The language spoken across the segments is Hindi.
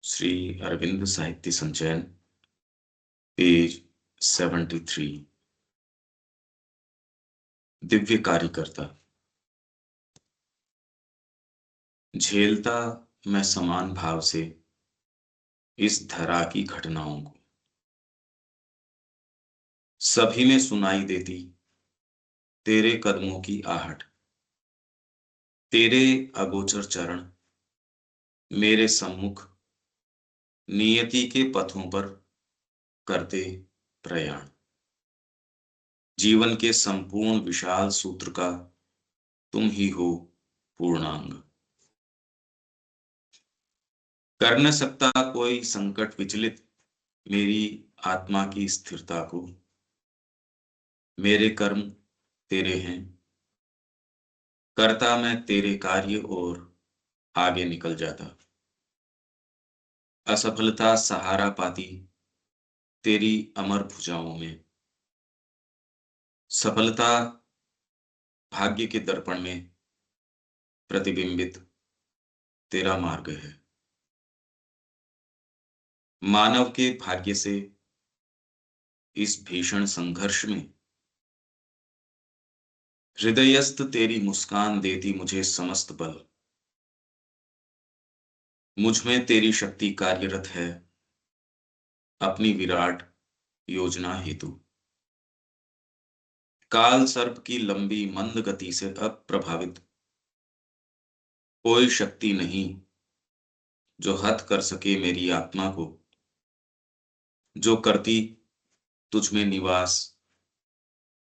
श्री अरविंद साहित्य संचयन, पेज 73। दिव्य कार्यकर्ता। झेलता मैं समान भाव से इस धरा की घटनाओं को, सभी में सुनाई देती तेरे कदमों की आहट, तेरे अगोचर चरण मेरे सम्मुख नियति के पथों पर करते प्रयाण। जीवन के संपूर्ण विशाल सूत्र का तुम ही हो पूर्णांग। कर न सकता कोई संकट विचलित मेरी आत्मा की स्थिरता को। मेरे कर्म तेरे हैं, करता मैं तेरे कार्य और आगे निकल जाता। असफलता सहारा पाती तेरी अमर भुजाओं में, सफलता भाग्य के दर्पण में प्रतिबिंबित तेरा मार्ग है। मानव के भाग्य से इस भीषण संघर्ष में हृदयस्थ तेरी मुस्कान देती मुझे समस्त बल। मुझ में तेरी शक्ति कार्यरत है अपनी विराट योजना हेतु। काल सर्प की लंबी मंद गति से अप्रभावित कोई शक्ति नहीं जो हत कर सके मेरी आत्मा को। जो करती तुझ में निवास,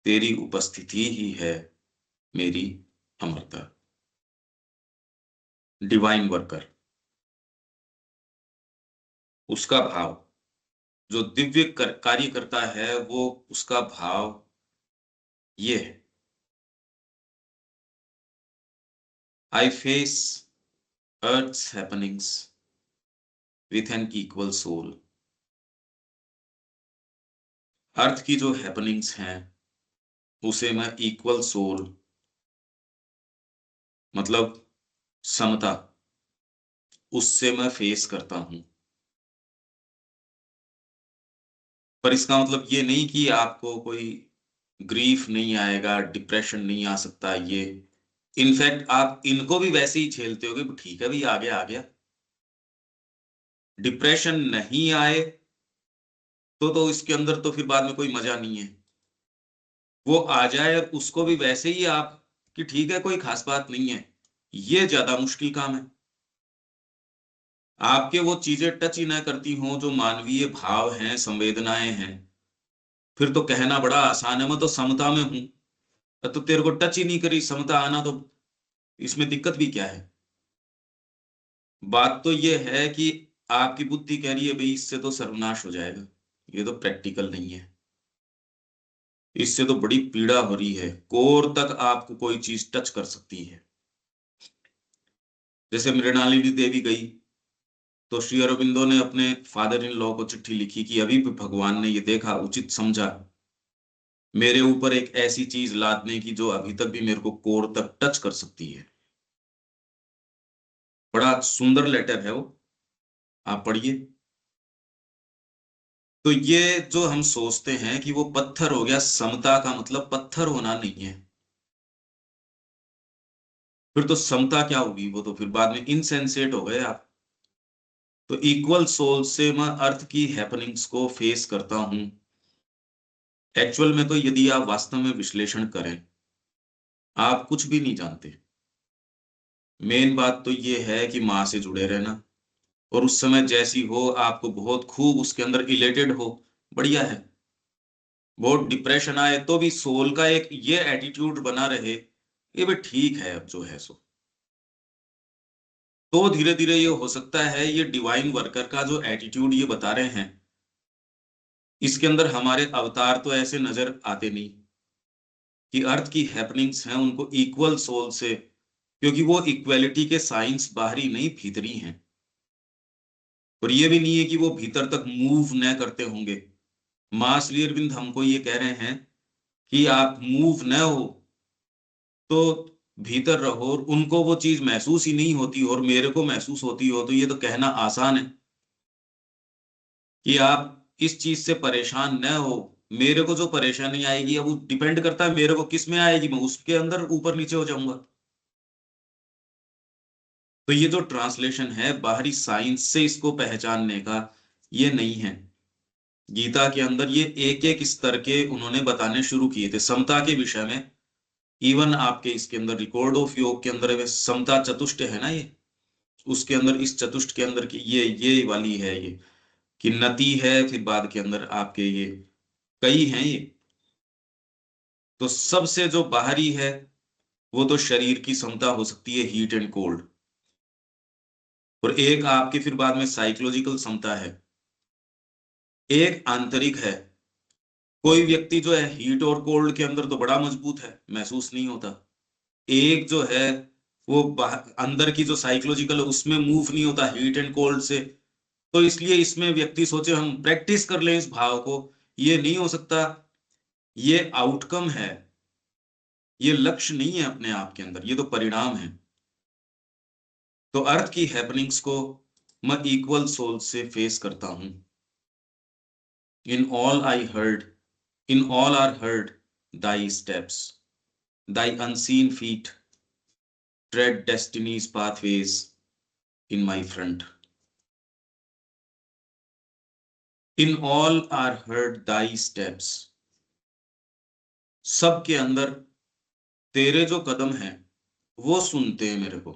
तेरी उपस्थिति ही है मेरी अमरता। Divine worker. उसका भाव, जो दिव्य कार्य करता है, वो उसका भाव ये है। I face earth's happenings with an equal soul। अर्थ की जो हैपनिंग्स हैं उसे मैं इक्वल सोल, मतलब समता, उससे मैं फेस करता हूं। पर इसका मतलब ये नहीं कि आपको कोई ग्रीफ नहीं आएगा, डिप्रेशन नहीं आ सकता। ये इनफैक्ट आप इनको भी वैसे ही झेलते होगे, ठीक है भाई, आ गया। डिप्रेशन नहीं आए तो इसके अंदर तो फिर बाद में कोई मजा नहीं है। वो आ जाए और उसको भी वैसे ही आप कि ठीक है, कोई खास बात नहीं है, ये ज्यादा मुश्किल काम है। आपके वो चीजें टच ही ना करती हों जो मानवीय भाव हैं, संवेदनाएं हैं, फिर तो कहना बड़ा आसान है, मैं तो समता में हूं। तो तेरे को टच ही नहीं करी समता आना, तो इसमें दिक्कत भी क्या है। बात तो ये है कि आपकी बुद्धि कह रही है भाई इससे तो सर्वनाश हो जाएगा, ये तो प्रैक्टिकल नहीं है, इससे तो बड़ी पीड़ा हो रही है, कोर तक आपको कोई चीज टच कर सकती है। जैसे मृणालिनी देवी गई तो श्री अरविंदो ने अपने फादर इन लॉ को चिट्ठी लिखी कि अभी भी भगवान ने ये देखा, उचित समझा मेरे ऊपर एक ऐसी चीज लादने की जो अभी तक भी मेरे को कोर तक टच कर सकती है। बड़ा सुंदर लेटर है वो, आप पढ़िए। तो ये जो हम सोचते हैं कि वो पत्थर हो गया, समता का मतलब पत्थर होना नहीं है। फिर तो समता क्या होगी, वो तो फिर बाद में इनसेंसेट हो गए आप। तो इक्वल सोल से मैं अर्थ की हैपनिंग्स को फेस करता हूं। एक्चुअल में तो यदि आप वास्तव में विश्लेषण करें, आप कुछ भी नहीं जानते। मेन बात तो ये है कि माँ से जुड़े रहना, और उस समय जैसी हो आपको बहुत खूब उसके अंदर इलेटेड हो, बढ़िया है। बहुत डिप्रेशन आए तो भी सोल का एक ये एटीट्यूड बना रहे, ये भी ठीक है, अब जो है सो। तो धीरे धीरे ये हो सकता है, ये डिवाइन वर्कर का जो एटीट्यूड ये बता रहे हैं, इसके अंदर हमारे अवतार तो ऐसे नजर आते नहीं कि अर्थ की हैपनिंग्स हैं उनको इक्वल सोल से, क्योंकि वो इक्वलिटी के साइंस बाहरी नहीं भीतरी हैं। और ये भी नहीं है कि वो भीतर तक मूव न करते होंगे। मां श्री अरविंद हमको ये कह रहे हैं कि आप मूव न हो तो भीतर रहो, और उनको वो चीज महसूस ही नहीं होती और मेरे को महसूस होती हो, तो ये तो कहना आसान है। कि आप इस चीज से परेशान न हो। मेरे को जो परेशानी आएगी अब वो डिपेंड करता है मेरे को किस में आएगी, मैं उसके अंदर ऊपर नीचे हो जाऊंगा। तो ये जो ट्रांसलेशन है बाहरी साइंस से इसको पहचानने का, ये नहीं है। गीता के अंदर ये एक एक स्तर के उन्होंने बताने शुरू किए थे समता के विषय में। इवन आपके इसके अंदर रिकॉर्ड ऑफ योग के अंदर समता चतुष्ट है ना ये, उसके अंदर इस चतुष्ट के अंदर की ये वाली है ये, कि नति है, फिर बाद के अंदर आपके ये कई हैं ये। तो सबसे जो बाहरी है वो तो शरीर की समता हो सकती है, हीट एंड कोल्ड। और एक आपके फिर बाद में साइकोलॉजिकल समता है, एक आंतरिक है। कोई व्यक्ति जो है हीट और कोल्ड के अंदर तो बड़ा मजबूत है, महसूस नहीं होता। एक जो है वो अंदर की जो साइकोलॉजिकल है उसमें मूव नहीं होता हीट एंड कोल्ड से। तो इसलिए इसमें व्यक्ति सोचे हम प्रैक्टिस कर लें इस भाव को, ये नहीं हो सकता। ये आउटकम है, ये लक्ष्य नहीं है अपने आप के अंदर, ये तो परिणाम है। तो अर्थ की हैपनिंग्स को मैं इक्वल सोल से फेस करता हूं। In all I heard, in all are heard thy steps, thy unseen feet tread destiny's pathways in my front. In all are heard thy steps. सबके अंदर तेरे जो कदम हैं वो सुनते हैं मेरे को।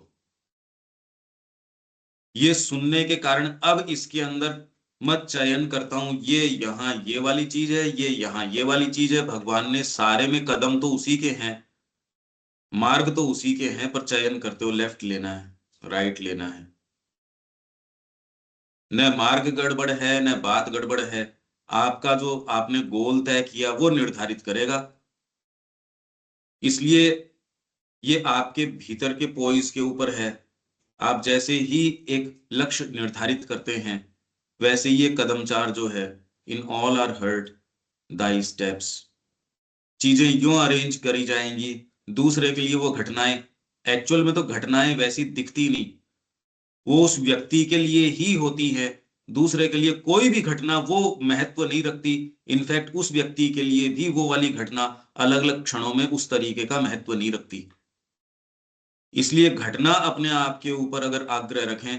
ये सुनने के कारण अब इसके अंदर मैं चयन करता हूं, ये यहाँ ये वाली चीज है, ये यहाँ ये वाली चीज है। भगवान ने सारे में कदम तो उसी के हैं, मार्ग तो उसी के हैं, पर चयन करते हो लेफ्ट लेना है राइट लेना है। न मार्ग गड़बड़ है न बात गड़बड़ है, आपका जो आपने गोल तय किया वो निर्धारित करेगा। इसलिए ये आपके भीतर के पोइस के ऊपर है। आप जैसे ही एक लक्ष्य निर्धारित करते हैं वैसे ये कदमचार जो है, in all are heard thy steps, चीजें यूं अरेंज करी जाएंगी दूसरे के लिए। वो घटनाएं एक्चुअल में तो घटनाएं वैसी दिखती नहीं, वो उस व्यक्ति के लिए ही होती है। दूसरे के लिए कोई भी घटना वो महत्व नहीं रखती। इनफैक्ट उस व्यक्ति के लिए भी वो वाली घटना अलग अलग क्षणों में उस तरीके का महत्व नहीं रखती। इसलिए घटना अपने आप के ऊपर अगर आग्रह रखें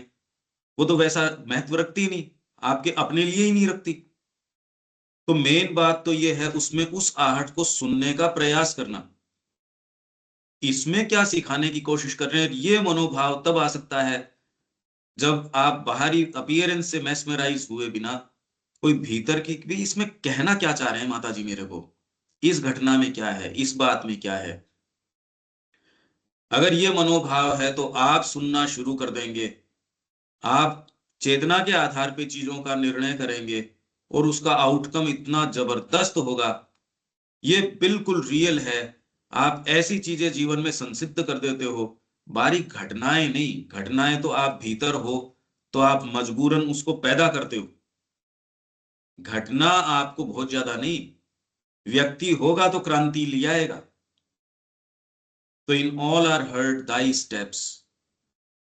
वो तो वैसा महत्व रखती नहीं, आपके अपने लिए ही नहीं रखती। तो मेन बात तो ये है उसमें उस आहट को सुनने का प्रयास करना। इसमें क्या सिखाने की कोशिश कर रहे हैं, ये मनोभाव तब आ सकता है जब आप बाहरी अपीयरेंस से मैस्मराइज हुए बिना कोई भीतर की भी इसमें कहना क्या चाह रहे हैं माता जी मेरे को, इस घटना में क्या है, इस बात में क्या है। अगर ये मनोभाव है तो आप सुनना शुरू कर देंगे, आप चेतना के आधार पे चीजों का निर्णय करेंगे और उसका आउटकम इतना जबरदस्त होगा। ये बिल्कुल रियल है। आप ऐसी चीजें जीवन में संसिद्ध कर देते हो, बारीक घटनाएं नहीं, घटनाएं तो आप भीतर हो तो आप मजबूरन उसको पैदा करते हो। घटना आपको बहुत ज्यादा नहीं, व्यक्ति होगा तो क्रांति ले आएगा। तो in all are heard thy steps,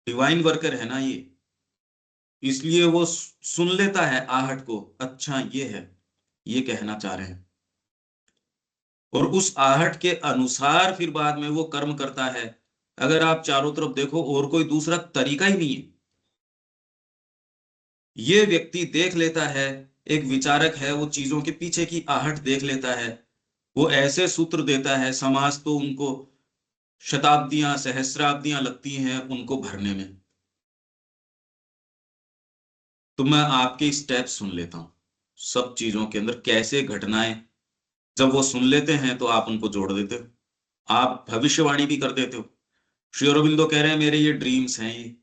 divine worker है ना ये, इसलिए वो सुन लेता है आहट को, अच्छा ये है, ये कहना चाह रहे हैं। और उस आहट के अनुसार फिर बाद में वो कर्म करता है। अगर आप चारों तरफ देखो और कोई दूसरा तरीका ही नहीं है। ये व्यक्ति देख लेता है, एक विचारक है, वो चीजों के पीछे की आहट देख लेता है, वो ऐसे सूत्र देता है, समाज तो उनको शताब्दियां सहस्राब्दियां लगती हैं उनको भरने में। तो मैं आपके स्टेप सुन लेता हूं सब चीजों के अंदर, कैसे घटनाएं, जब वो सुन लेते हैं तो आप उनको जोड़ देते हो, आप भविष्यवाणी भी कर देते हो। श्री अरविंदो कह रहे हैं मेरे ये ड्रीम्स हैं ये,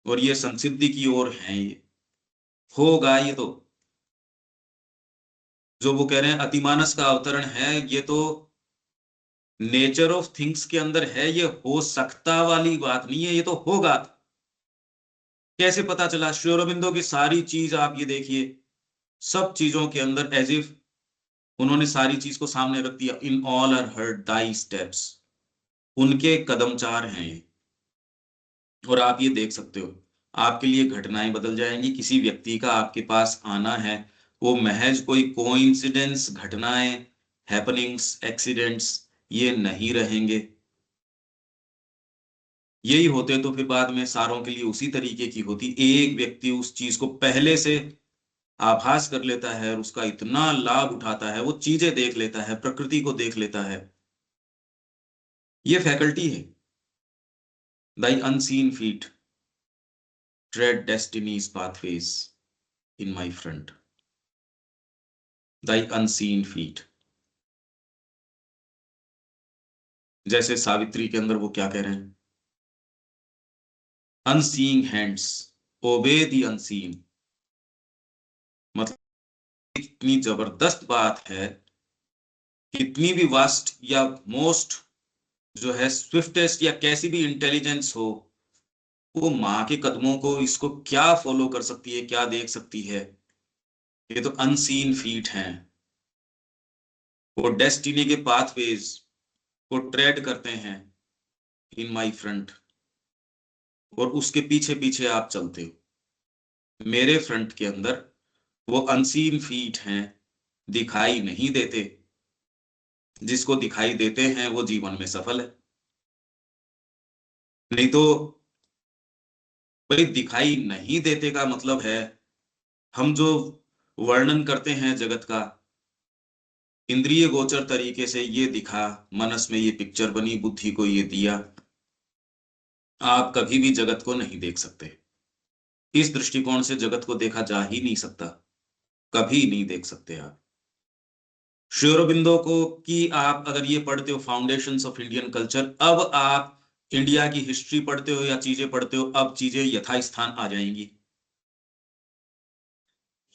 और ये संसिद्धि की ओर हैं, ये होगा। ये तो जो वो कह रहे हैं अतिमानस का अवतरण है, ये तो नेचर ऑफ थिंग्स के अंदर है, ये हो सकता वाली बात नहीं है, ये तो होगा। कैसे पता चला? श्री अरविंदो की सारी चीज आप ये देखिए, सब चीजों के अंदर एज इफ उन्होंने सारी चीज को सामने रख दिया। In all are heard thy steps, उनके कदमचार हैं ये। और आप ये देख सकते हो आपके लिए घटनाएं बदल जाएंगी। किसी व्यक्ति का आपके पास आना है, वो महज कोई कोइंसिडेंस, घटनाएं, हैपनिंग्स, एक्सीडेंट्स ये नहीं रहेंगे। यही होते तो फिर बाद में सारों के लिए उसी तरीके की होती। एक व्यक्ति उस चीज को पहले से आभास कर लेता है और उसका इतना लाभ उठाता है, वो चीजें देख लेता है, प्रकृति को देख लेता है। ये फैकल्टी है। Thy unseen feet tread destinies pathways in my front. Thy unseen feet. जैसे सावित्री के अंदर वो क्या कह रहे हैं, unseeing hands obey the unseen. मतलब इतनी जबरदस्त बात है, कितनी भी वास्ट या मोस्ट जो है स्विफ्टेस्ट या कैसी भी इंटेलिजेंस हो, वो माँ के कदमों को इसको क्या फॉलो कर सकती है, क्या देख सकती है। ये तो अनसीन फीट हैं। वो डेस्टिनी के पाथवेज को ट्रेड करते हैं इन माई फ्रंट, और उसके पीछे पीछे आप चलते हो। मेरे फ्रंट के अंदर वो अनसीन फीट हैं, दिखाई नहीं देते। जिसको दिखाई देते हैं वो जीवन में सफल है। नहीं तो भाई, दिखाई नहीं देते का मतलब है हम जो वर्णन करते हैं जगत का, इंद्रिय गोचर तरीके से ये दिखा, मनस में ये पिक्चर बनी, बुद्धि को ये दिया, आप कभी भी जगत को नहीं देख सकते। इस दृष्टिकोण से जगत को देखा जा ही नहीं सकता, कभी नहीं देख सकते आप। श्री अरबिंदो को की आप अगर ये पढ़ते हो, फाउंडेशंस ऑफ इंडियन कल्चर, अब आप इंडिया की हिस्ट्री पढ़ते हो या चीजें पढ़ते हो, अब चीजें यथास्थान आ जाएंगी।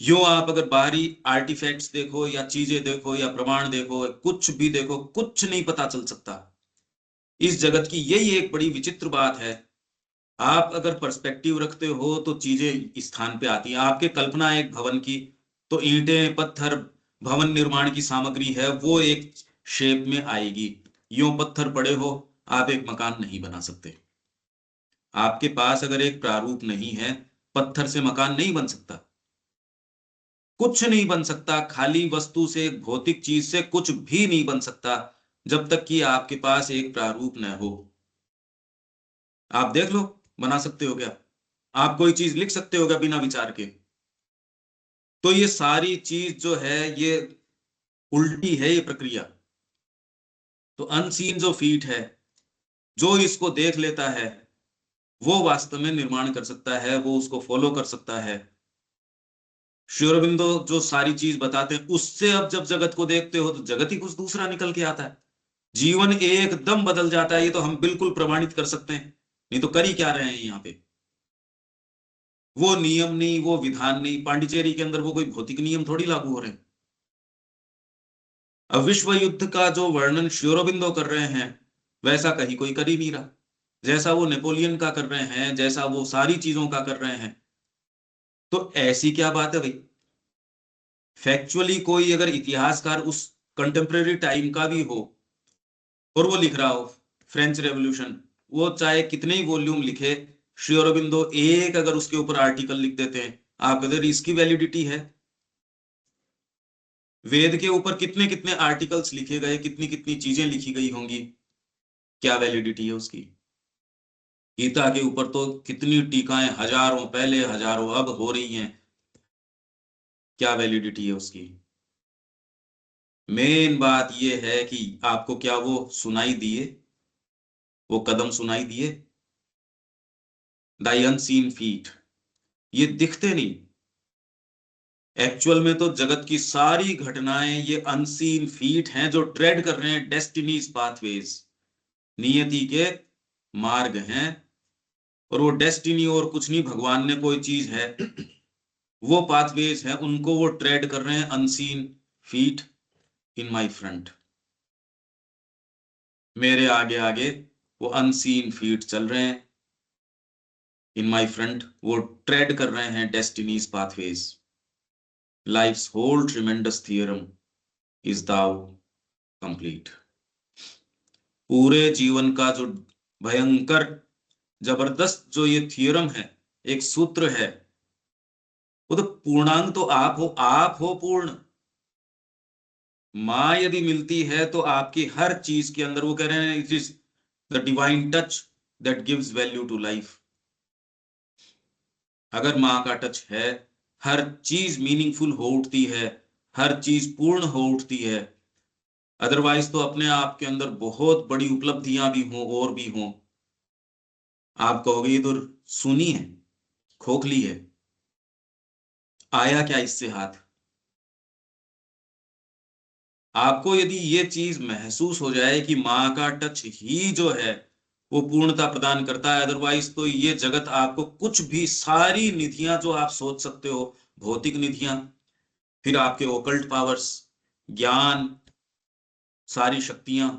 यो आप अगर बाहरी आर्टिफैक्ट्स देखो या चीजें देखो या प्रमाण देखो, कुछ भी देखो, कुछ नहीं पता चल सकता। इस जगत की यही एक बड़ी विचित्र बात है। आप अगर पर्सपेक्टिव रखते हो तो चीजें स्थान पे आती हैं। आपके कल्पना एक भवन की, तो ईंटें पत्थर भवन निर्माण की सामग्री है, वो एक शेप में आएगी। यूं पत्थर पड़े हो, आप एक मकान नहीं बना सकते। आपके पास अगर एक प्रारूप नहीं है, पत्थर से मकान नहीं बन सकता। कुछ नहीं बन सकता, खाली वस्तु से, एक भौतिक चीज से कुछ भी नहीं बन सकता, जब तक कि आपके पास एक प्रारूप न हो। आप देख लो, बना सकते हो क्या? आप कोई चीज लिख सकते हो क्या बिना विचार के? तो ये सारी चीज जो है, ये उल्टी है ये प्रक्रिया। तो अनसीन जो फीट है, जो इसको देख लेता है, वो वास्तव में निर्माण कर सकता है, वो उसको फॉलो कर सकता है। श्री अरबिंदो जो सारी चीज बताते हैं, उससे अब जब जगत को देखते हो तो जगत ही कुछ दूसरा निकल के आता है। जीवन एकदम बदल जाता है। ये तो हम बिल्कुल प्रमाणित कर सकते हैं। नहीं तो कर ही क्या रहे हैं यहाँ पे? वो नियम नहीं, वो विधान नहीं, पांडिचेरी के अंदर वो कोई भौतिक नियम थोड़ी लागू हो रहे हैं। अब विश्व युद्ध का जो वर्णन श्री अरबिंदो कर रहे हैं, वैसा कहीं कोई कर ही नहीं रहा। जैसा वो नेपोलियन का कर रहे हैं, जैसा वो सारी चीजों का कर रहे हैं। तो ऐसी क्या बात है भाई? फैक्चुअली कोई अगर इतिहासकार उस कंटेम्प्रेरी टाइम का भी हो और वो लिख रहा हो फ्रेंच रेवोल्यूशन, वो चाहे कितने ही वॉल्यूम लिखे, श्री अरबिंदो एक अगर उसके ऊपर आर्टिकल लिख देते हैं, आप अगर इसकी वैलिडिटी है। वेद के ऊपर कितने कितने आर्टिकल्स लिखे गए, कितनी कितनी चीजें लिखी गई होंगी, क्या वैलिडिटी है उसकी? गीता के ऊपर तो कितनी टीकाएं, हजारों पहले, हजारों अब हो रही हैं, क्या वैलिडिटी है उसकी? मेन बात यह है कि आपको क्या वो सुनाई दिए, वो कदम सुनाई दिए? दाई अनसीन फीट, ये दिखते नहीं। एक्चुअल में तो जगत की सारी घटनाएं ये अनसीन फीट हैं जो ट्रेड कर रहे हैं डेस्टिनीज पाथवेज, नियति के मार्ग हैं। और वो डेस्टिनी और कुछ नहीं, भगवान ने कोई चीज है, वो पाथवेज है, उनको वो ट्रेड कर रहे हैं unseen feet in my front. मेरे आगे आगे वो अनसीन फीट चल रहे हैं इन माई फ्रंट, वो ट्रेड कर रहे हैं destinies pathways. Life's whole tremendous theorem is thou complete. पूरे जीवन का जो भयंकर जबरदस्त जो ये थियरम है, एक सूत्र है, वो तो पूर्णांग तो आप हो पूर्ण। माँ यदि मिलती है तो आपकी हर चीज के अंदर, वो कह रहे हैं it is the divine touch that gives value to life. अगर माँ का टच है, हर चीज मीनिंगफुल हो उठती है, हर चीज पूर्ण हो उठती है। अदरवाइज तो अपने आप के अंदर बहुत बड़ी उपलब्धियां भी हों और भी हों, आप कहोगे ये तो सुनी है, खोखली है, आया क्या इससे हाथ। आपको यदि ये चीज महसूस हो जाए कि माँ का टच ही जो है वो पूर्णता प्रदान करता है, अदरवाइज तो ये जगत आपको कुछ भी, सारी निधियां जो आप सोच सकते हो, भौतिक निधियां, फिर आपके ओकल्ट पावर्स, ज्ञान, सारी शक्तियां,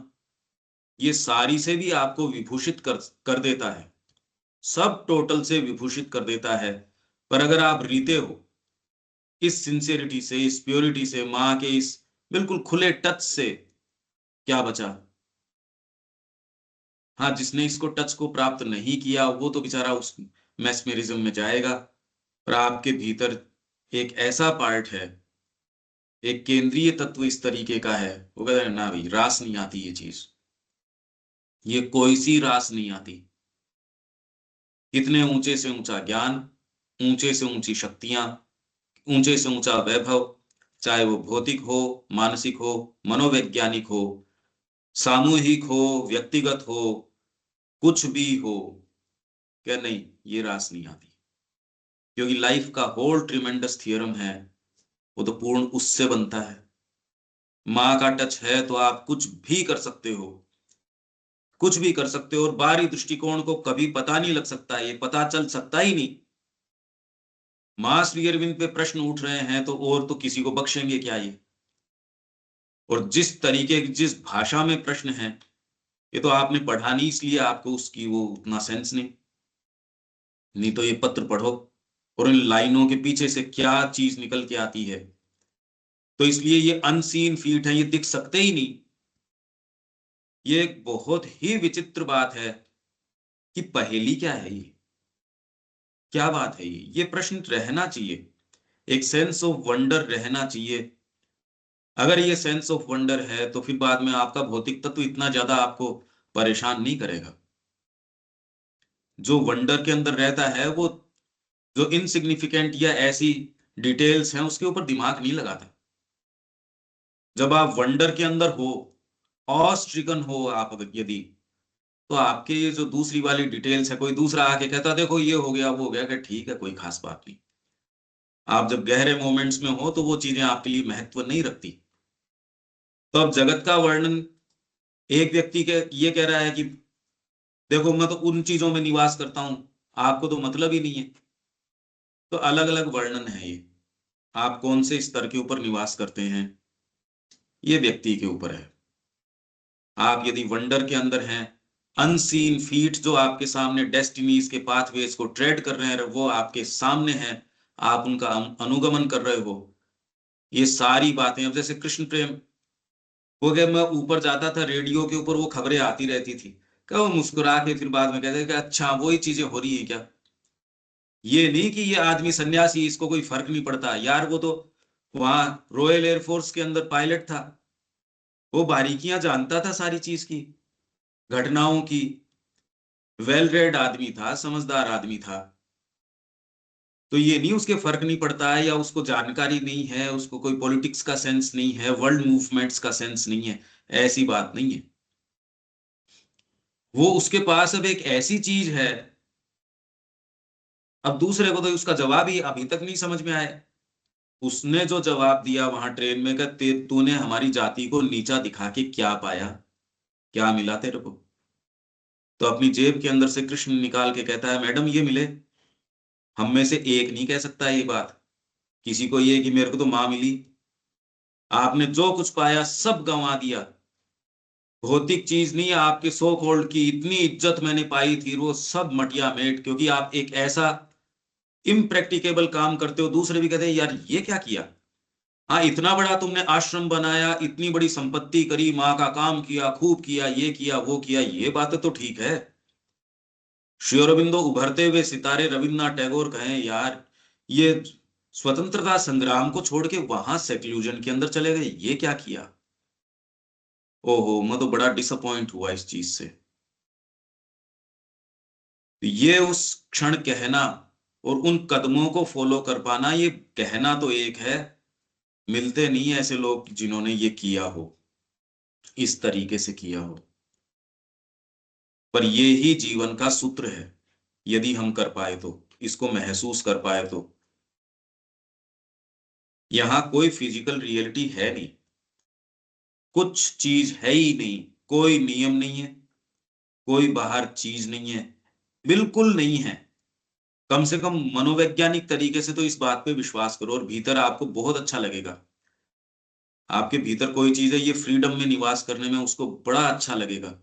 ये सारी से भी आपको विभूषित कर देता है, सब टोटल से विभूषित कर देता है। पर अगर आप रीते हो इस सिंसियरिटी से, इस प्योरिटी से, माँ के इस बिल्कुल खुले टच से, क्या बचा। हाँ, जिसने इसको टच को प्राप्त नहीं किया वो तो बेचारा उस मैस्मेरिज्म में जाएगा। पर आपके भीतर एक ऐसा पार्ट है, एक केंद्रीय तत्व इस तरीके का है, वो कहता है ना भाई, रास नहीं आती ये चीज, ये कोई सी रास नहीं आती। कितने ऊंचे से ऊंचा ज्ञान, ऊंचे से ऊंची शक्तियां, ऊंचे से ऊंचा वैभव, चाहे वो भौतिक हो, मानसिक हो, मनोवैज्ञानिक हो, सामूहिक हो, व्यक्तिगत हो, कुछ भी हो, क्या नहीं, ये रास नहीं आती। क्योंकि लाइफ का होल ट्रिमेंडस थियरम है, वो तो पूर्ण उससे बनता है। माँ का टच है तो आप कुछ भी कर सकते हो, कुछ भी कर सकते हो, और बाहरी दृष्टिकोण को कभी पता नहीं लग सकता, ये पता चल सकता ही नहीं। मां श्री अरविंद पे प्रश्न उठ रहे हैं तो और तो किसी को बख्शेंगे क्या ये। और जिस तरीके की, जिस भाषा में प्रश्न है, ये तो आपने पढ़ा नहीं इसलिए आपको उसकी वो उतना सेंस नहीं। नहीं तो ये पत्र पढ़ो और इन लाइनों के पीछे से क्या चीज निकल के आती है। तो इसलिए ये अनसीन फीट है, ये दिख सकते ही नहीं। ये एक बहुत ही विचित्र बात है कि पहेली क्या है ये, क्या बात है ये प्रश्न रहना चाहिए, एक सेंस ऑफ वंडर रहना चाहिए। अगर ये सेंस ऑफ वंडर है तो फिर बाद में आपका भौतिक तत्व इतना ज्यादा आपको परेशान नहीं करेगा। जो वंडर के अंदर रहता है वो, जो इनसिग्निफिकेंट या ऐसी डिटेल्स हैं उसके ऊपर दिमाग नहीं लगाता। जब आप वंडर के अंदर हो, ऑ स्ट्रिकन हो आप अगर यदि, तो आपके ये जो दूसरी वाली डिटेल्स है, कोई दूसरा आके कहता देखो ये हो गया वो हो गया, कि ठीक है कोई खास बात नहीं। आप जब गहरे मोमेंट्स में हो तो वो चीजें आपके लिए महत्व नहीं रखती। तो अब जगत का वर्णन, एक व्यक्ति के ये कह रहा है कि देखो मैं तो उन चीजों में निवास करता हूं, आपको तो मतलब ही नहीं है। तो अलग अलग वर्णन है ये, आप कौन से स्तर के ऊपर निवास करते हैं, ये व्यक्ति के ऊपर है। आप यदि वंडर के अंदर हैं, अनसीन फीट जो आपके सामने डेस्टिनीज के पाथवेज को ट्रेड कर रहे हैं वो आपके सामने हैं, आप उनका अनुगमन कर रहे हो, ये सारी बातें। अब जैसे कृष्ण प्रेम, वो क्या, मैं ऊपर जाता था रेडियो के ऊपर, वो खबरें आती रहती थी, क्या वो मुस्कुरा के फिर बाद में कहते कि अच्छा वही चीजें हो रही है क्या। ये नहीं कि ये आदमी सन्यासी, इसको कोई फर्क नहीं पड़ता यार, वो तो वहां रॉयल एयरफोर्स के अंदर पायलट था, वो बारीकियां जानता था सारी चीज की, घटनाओं की, वेल रेड आदमी था, समझदार आदमी था। तो ये नहीं उसके फर्क नहीं पड़ता है, या उसको जानकारी नहीं है, उसको कोई पॉलिटिक्स का सेंस नहीं है, वर्ल्ड मूवमेंट्स का सेंस नहीं है, ऐसी बात नहीं है। वो उसके पास अब एक ऐसी चीज है, अब दूसरे को तो उसका जवाब ही अभी तक नहीं समझ में आया। उसने जो जवाब दिया वहां ट्रेन में, तूने हमारी जाति को नीचा दिखा के क्या पाया, क्या मिला तेरे को। तो अपनी जेब के अंदर से कृष्ण निकाल के कहता है मैडम ये मिले। हम में से एक नहीं कह सकता ये बात किसी को, ये कि मेरे को तो माँ मिली। आपने जो कुछ पाया सब गंवा दिया, भौतिक चीज नहीं, आपके सो कॉल्ड की इतनी इज्जत मैंने पाई थी वो सब मटिया मेट, क्योंकि आप एक ऐसा इम्प्रैक्टिकेबल काम करते हो, दूसरे भी कहते हैं यार ये क्या किया। हाँ, इतना बड़ा तुमने आश्रम बनाया, इतनी बड़ी संपत्ति करी, माँ का काम किया, खूब किया, ये किया वो किया, ये बात तो ठीक है। श्री अरबिंदो उभरते हुए सितारे रविन्द्रनाथ टैगोर कहें यार, ये स्वतंत्रता संग्राम को छोड़ के वहां सेक्लूजन के अंदर चले गए, ये क्या किया। ओहो, मैं तो बड़ा डिसअपॉइंट हुआ इस चीज से। ये उस क्षण कहना और उन कदमों को फॉलो कर पाना, ये कहना तो एक है, मिलते नहीं ऐसे लोग जिन्होंने ये किया हो, इस तरीके से किया हो। पर ये ही जीवन का सूत्र है, यदि हम कर पाए तो, इसको महसूस कर पाए तो। यहां कोई फिजिकल रियलिटी है नहीं, कुछ चीज है ही नहीं, कोई नियम नहीं है, कोई बाहर चीज नहीं है, बिल्कुल नहीं है। कम से कम मनोवैज्ञानिक तरीके से तो इस बात पे विश्वास करो और भीतर आपको बहुत अच्छा लगेगा। आपके भीतर कोई चीज है, ये फ्रीडम में निवास करने में उसको बड़ा अच्छा लगेगा।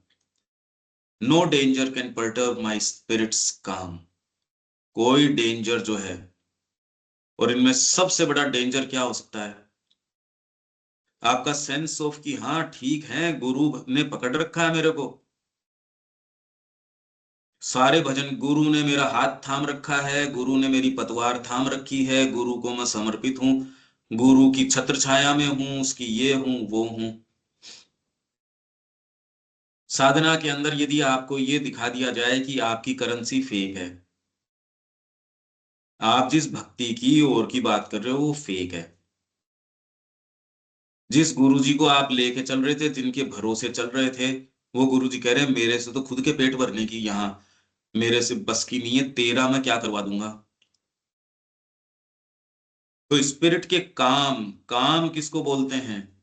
No danger can perturb my spirits calm. कोई डेंजर जो है, और इनमें सबसे बड़ा डेंजर क्या हो सकता है, आपका सेंस ऑफ कि हाँ ठीक है, गुरु ने पकड़ रखा है मेरे को, सारे भजन गुरु ने मेरा हाथ थाम रखा है, गुरु ने मेरी पतवार थाम रखी है, गुरु को मैं समर्पित हूं, गुरु की छत्र छाया में हूं, उसकी ये हूं वो हूं। साधना के अंदर यदि आपको ये दिखा दिया जाए कि आपकी करेंसी फेक है, आप जिस भक्ति की और की बात कर रहे हो वो फेक है, जिस गुरुजी को आप लेके चल रहे थे, जिनके भरोसे चल रहे थे, वो गुरुजी कह रहे हैं मेरे से तो खुद के पेट भरने की यहाँ मेरे से बस की नहीं है, तेरा मैं क्या करवा दूंगा। तो स्पिरिट के काम, काम किसको बोलते हैं,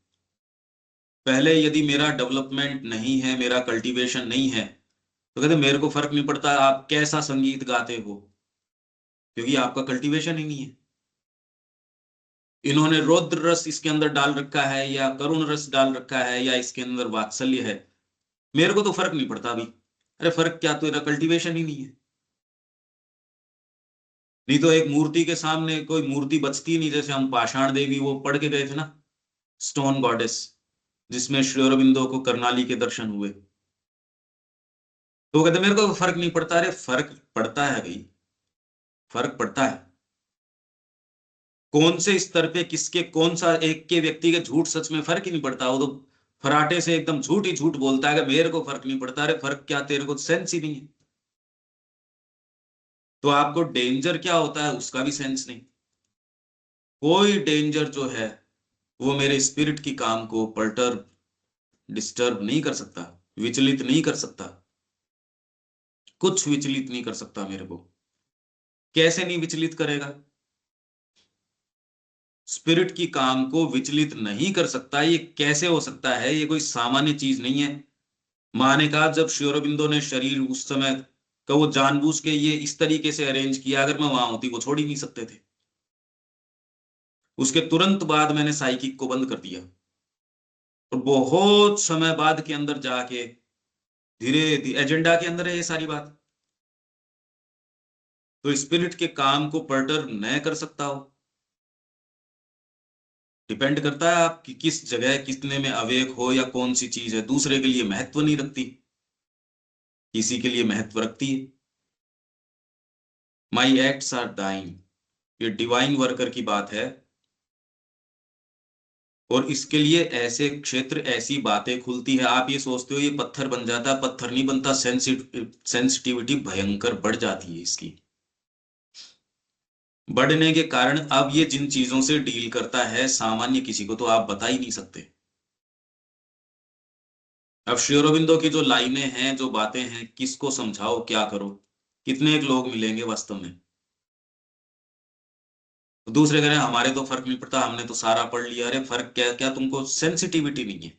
पहले यदि मेरा डेवलपमेंट नहीं है, मेरा कल्टीवेशन नहीं है, तो कहते मेरे को फर्क नहीं पड़ता आप कैसा संगीत गाते हो, क्योंकि आपका कल्टीवेशन ही नहीं है। इन्होंने रौद्र रस इसके अंदर डाल रखा है या करुण रस डाल रखा है या इसके अंदर वात्सल्य है, मेरे को तो फर्क नहीं पड़ता अभी। अरे फर्क क्या, तो तेरा कल्टीवेशन ही नहीं है। नहीं तो एक मूर्ति के सामने कोई मूर्ति बचती नहीं, जैसे हम पाषाण देवी वो पढ़ के गए थे ना, स्टोन गॉडेस, जिसमें श्री अरबिंदो को करनाली के दर्शन हुए, तो वो कहते मेरे को फर्क नहीं पड़ता। अरे फर्क पड़ता है भाई, फर्क पड़ता है। कौन से स्तर पे किसके कौन सा एक के व्यक्ति के झूठ सच में फर्क ही नहीं पड़ता, वो तो फराटे से एकदम झूठ ही झूठ बोलता है कि मेरे को फर्क नहीं पड़ता। अरे फर्क क्या, तेरे को सेंस ही नहीं है, तो आपको डेंजर क्या होता है उसका भी सेंस नहीं। कोई डेंजर जो है वो मेरे स्पिरिट की काम को परटर्ब, डिस्टर्ब नहीं कर सकता, विचलित नहीं कर सकता, कुछ विचलित नहीं कर सकता मेरे को। कैसे नहीं विचलित करेगा, स्पिरिट की काम को विचलित नहीं कर सकता, ये कैसे हो सकता है, ये कोई सामान्य चीज नहीं है। माँ ने कहा जब श्री अरबिंदो ने शरीर उस समय का वो जानबूझ के ये इस तरीके से अरेंज किया, अगर मैं वहां होती वो छोड़ ही नहीं सकते थे। उसके तुरंत बाद मैंने साइकिक को बंद कर दिया, और बहुत समय बाद के अंदर जाके धीरे धीरे एजेंडा के अंदर है ये सारी बात। तो स्पिरिट के काम को पर्टर न कर सकता हो, डिपेंड करता है आप कि किस जगह कितने में अवेक हो, या कौन सी चीज है दूसरे के लिए महत्व नहीं रखती, किसी के लिए महत्व रखती है। माई एक्ट्स आर डाइंग, ये डिवाइन वर्कर की बात है, और इसके लिए ऐसे क्षेत्र ऐसी बातें खुलती है, आप ये सोचते हो ये पत्थर बन जाता, पत्थर नहीं बनता, सेंसिटिविटी भयंकर बढ़ जाती है इसकी। बढ़ने के कारण अब ये जिन चीजों से डील करता है सामान्य किसी को तो आप बता ही नहीं सकते। अब श्री अरबिंदो की जो लाइनें हैं, जो बातें हैं, किसको समझाओ क्या करो, कितने एक लोग मिलेंगे वास्तव में। तो दूसरे कह रहे हैं हमारे तो फर्क नहीं पड़ता, हमने तो सारा पढ़ लिया। अरे फर्क क्या, क्या तुमको सेंसिटिविटी नहीं है।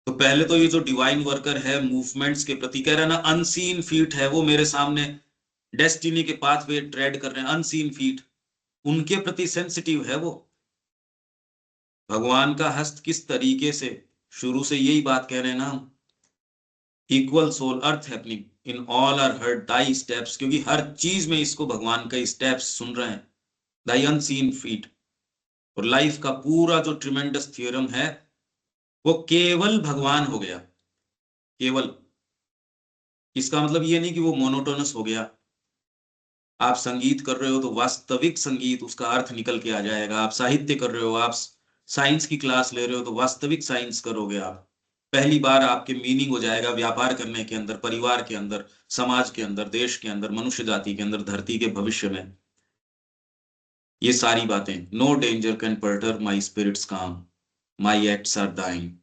तो पहले तो ये जो डिवाइन वर्कर है मूवमेंट्स के प्रति, कह रहा है ना अनसीन फीट है वो मेरे सामने, डेस्टिनी के पाथ वे ट्रेड कर रहे हैं, अनसीन फीट, उनके प्रति सेंसिटिव है वो। भगवान का हस्त किस तरीके से, शुरू से यही बात कह रहे हैं ना हम, equal soul earth happening in all are heard thy steps, क्योंकि हर चीज में इसको भगवान का स्टेप्स सुन रहे हैं, दाई अनसीन फीट। और लाइफ का पूरा जो ट्रिमेंडस थियोरम है वो केवल भगवान हो गया, केवल। इसका मतलब ये नहीं कि वो मोनोटोनस हो गया। आप संगीत कर रहे हो तो वास्तविक संगीत उसका अर्थ निकल के आ जाएगा। आप साहित्य कर रहे हो, आप साइंस की क्लास ले रहे हो तो वास्तविक साइंस करोगे आप। पहली बार आपके मीनिंग हो जाएगा व्यापार करने के अंदर, परिवार के अंदर, समाज के अंदर, देश के अंदर, मनुष्य जाति के अंदर, धरती के भविष्य में। ये सारी बातें, no danger can perturb my spirits calm, my acts are thine,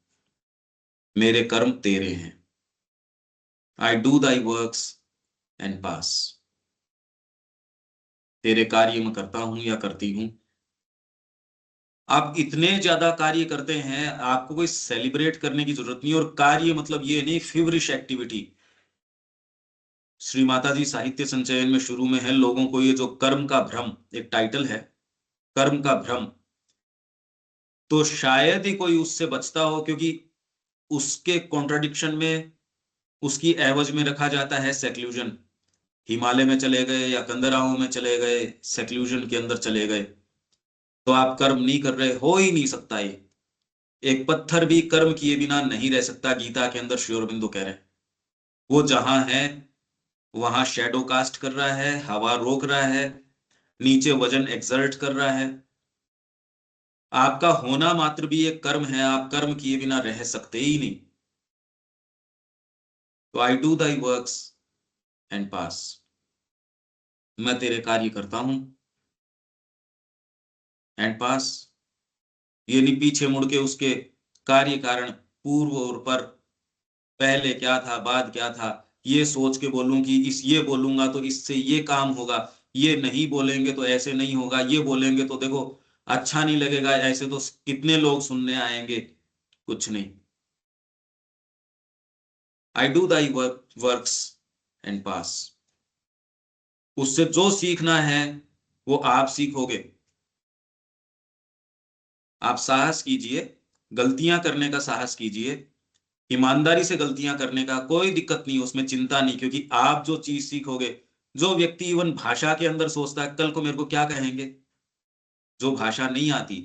मेरे कर्म तेरे हैं, I do thy works and pass, तेरे कार्य मैं करता हूं या करती हूं। आप इतने ज्यादा कार्य करते हैं, आपको कोई सेलिब्रेट करने की जरूरत नहीं। और कार्य मतलब ये नहीं फिवरिश एक्टिविटी। श्री माता जी साहित्य संचयन में शुरू में है, लोगों को ये जो कर्म का भ्रम, एक टाइटल है, कर्म का भ्रम, तो शायद ही कोई उससे बचता हो, क्योंकि उसके कॉन्ट्राडिक्शन में, उसकी एवज में रखा जाता है सेक्लूजन। हिमालय में चले गए या कंदराओं में चले गए, सेक्लूजन के अंदर चले गए, तो आप कर्म नहीं कर रहे, हो ही नहीं सकता ये। एक पत्थर भी कर्म किए बिना नहीं रह सकता, गीता के अंदर श्री अरविंदो कह रहे हैं। वो जहां है वहां शेडो कास्ट कर रहा है, हवा रोक रहा है, नीचे वजन एक्सर्ट कर रहा है। आपका होना मात्र भी एक कर्म है, आप कर्म किए बिना रह सकते ही नहीं। तो I do thy works and pass, मैं तेरे कार्य करता हूं एंड पास। ये नहीं पीछे मुड़ के उसके कार्य कारण, पूर्व और पर, पहले क्या था बाद क्या था, ये सोच के बोलूं कि इस ये बोलूंगा तो इससे ये काम होगा, ये नहीं बोलेंगे तो ऐसे नहीं होगा, ये बोलेंगे तो देखो अच्छा नहीं लगेगा, ऐसे तो कितने लोग सुनने आएंगे। कुछ नहीं। I do thy works and pass. उससे जो सीखना है वो आप सीखोगे। आप साहस कीजिए, गलतियां करने का साहस कीजिए, ईमानदारी से गलतियां करने का कोई दिक्कत नहीं, उसमें चिंता नहीं, क्योंकि आप जो चीज सीखोगे, जो व्यक्ति इवन भाषा के अंदर सोचता है कल को मेरे को क्या कहेंगे, जो भाषा नहीं आती,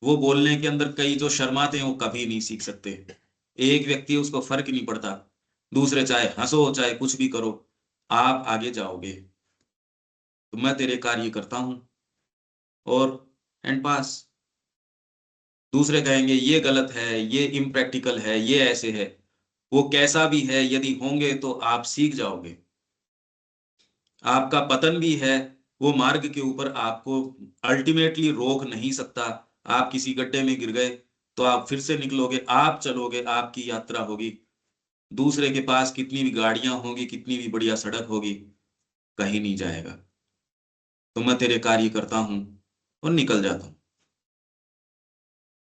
वो बोलने के अंदर कई जो शर्माते हैं वो कभी नहीं सीख सकते। एक व्यक्ति उसको फर्क नहीं पड़ता, दूसरे चाहे हंसो चाहे कुछ भी करो, आप आगे जाओगे। तो मैं तेरे कार्य करता हूं और एंड पास। दूसरे कहेंगे ये गलत है, ये इम्प्रैक्टिकल है, ये ऐसे है, वो कैसा भी है यदि होंगे तो आप सीख जाओगे। आपका पतन भी है, वो मार्ग के ऊपर आपको अल्टीमेटली रोक नहीं सकता। आप किसी गड्ढे में गिर गए तो आप फिर से निकलोगे, आप चलोगे, आपकी यात्रा होगी। दूसरे के पास कितनी भी गाड़ियां होंगी, कितनी भी बढ़िया सड़क होगी, कहीं नहीं जाएगा। तो मैं तेरे कार्य करता हूं और निकल जाता हूं।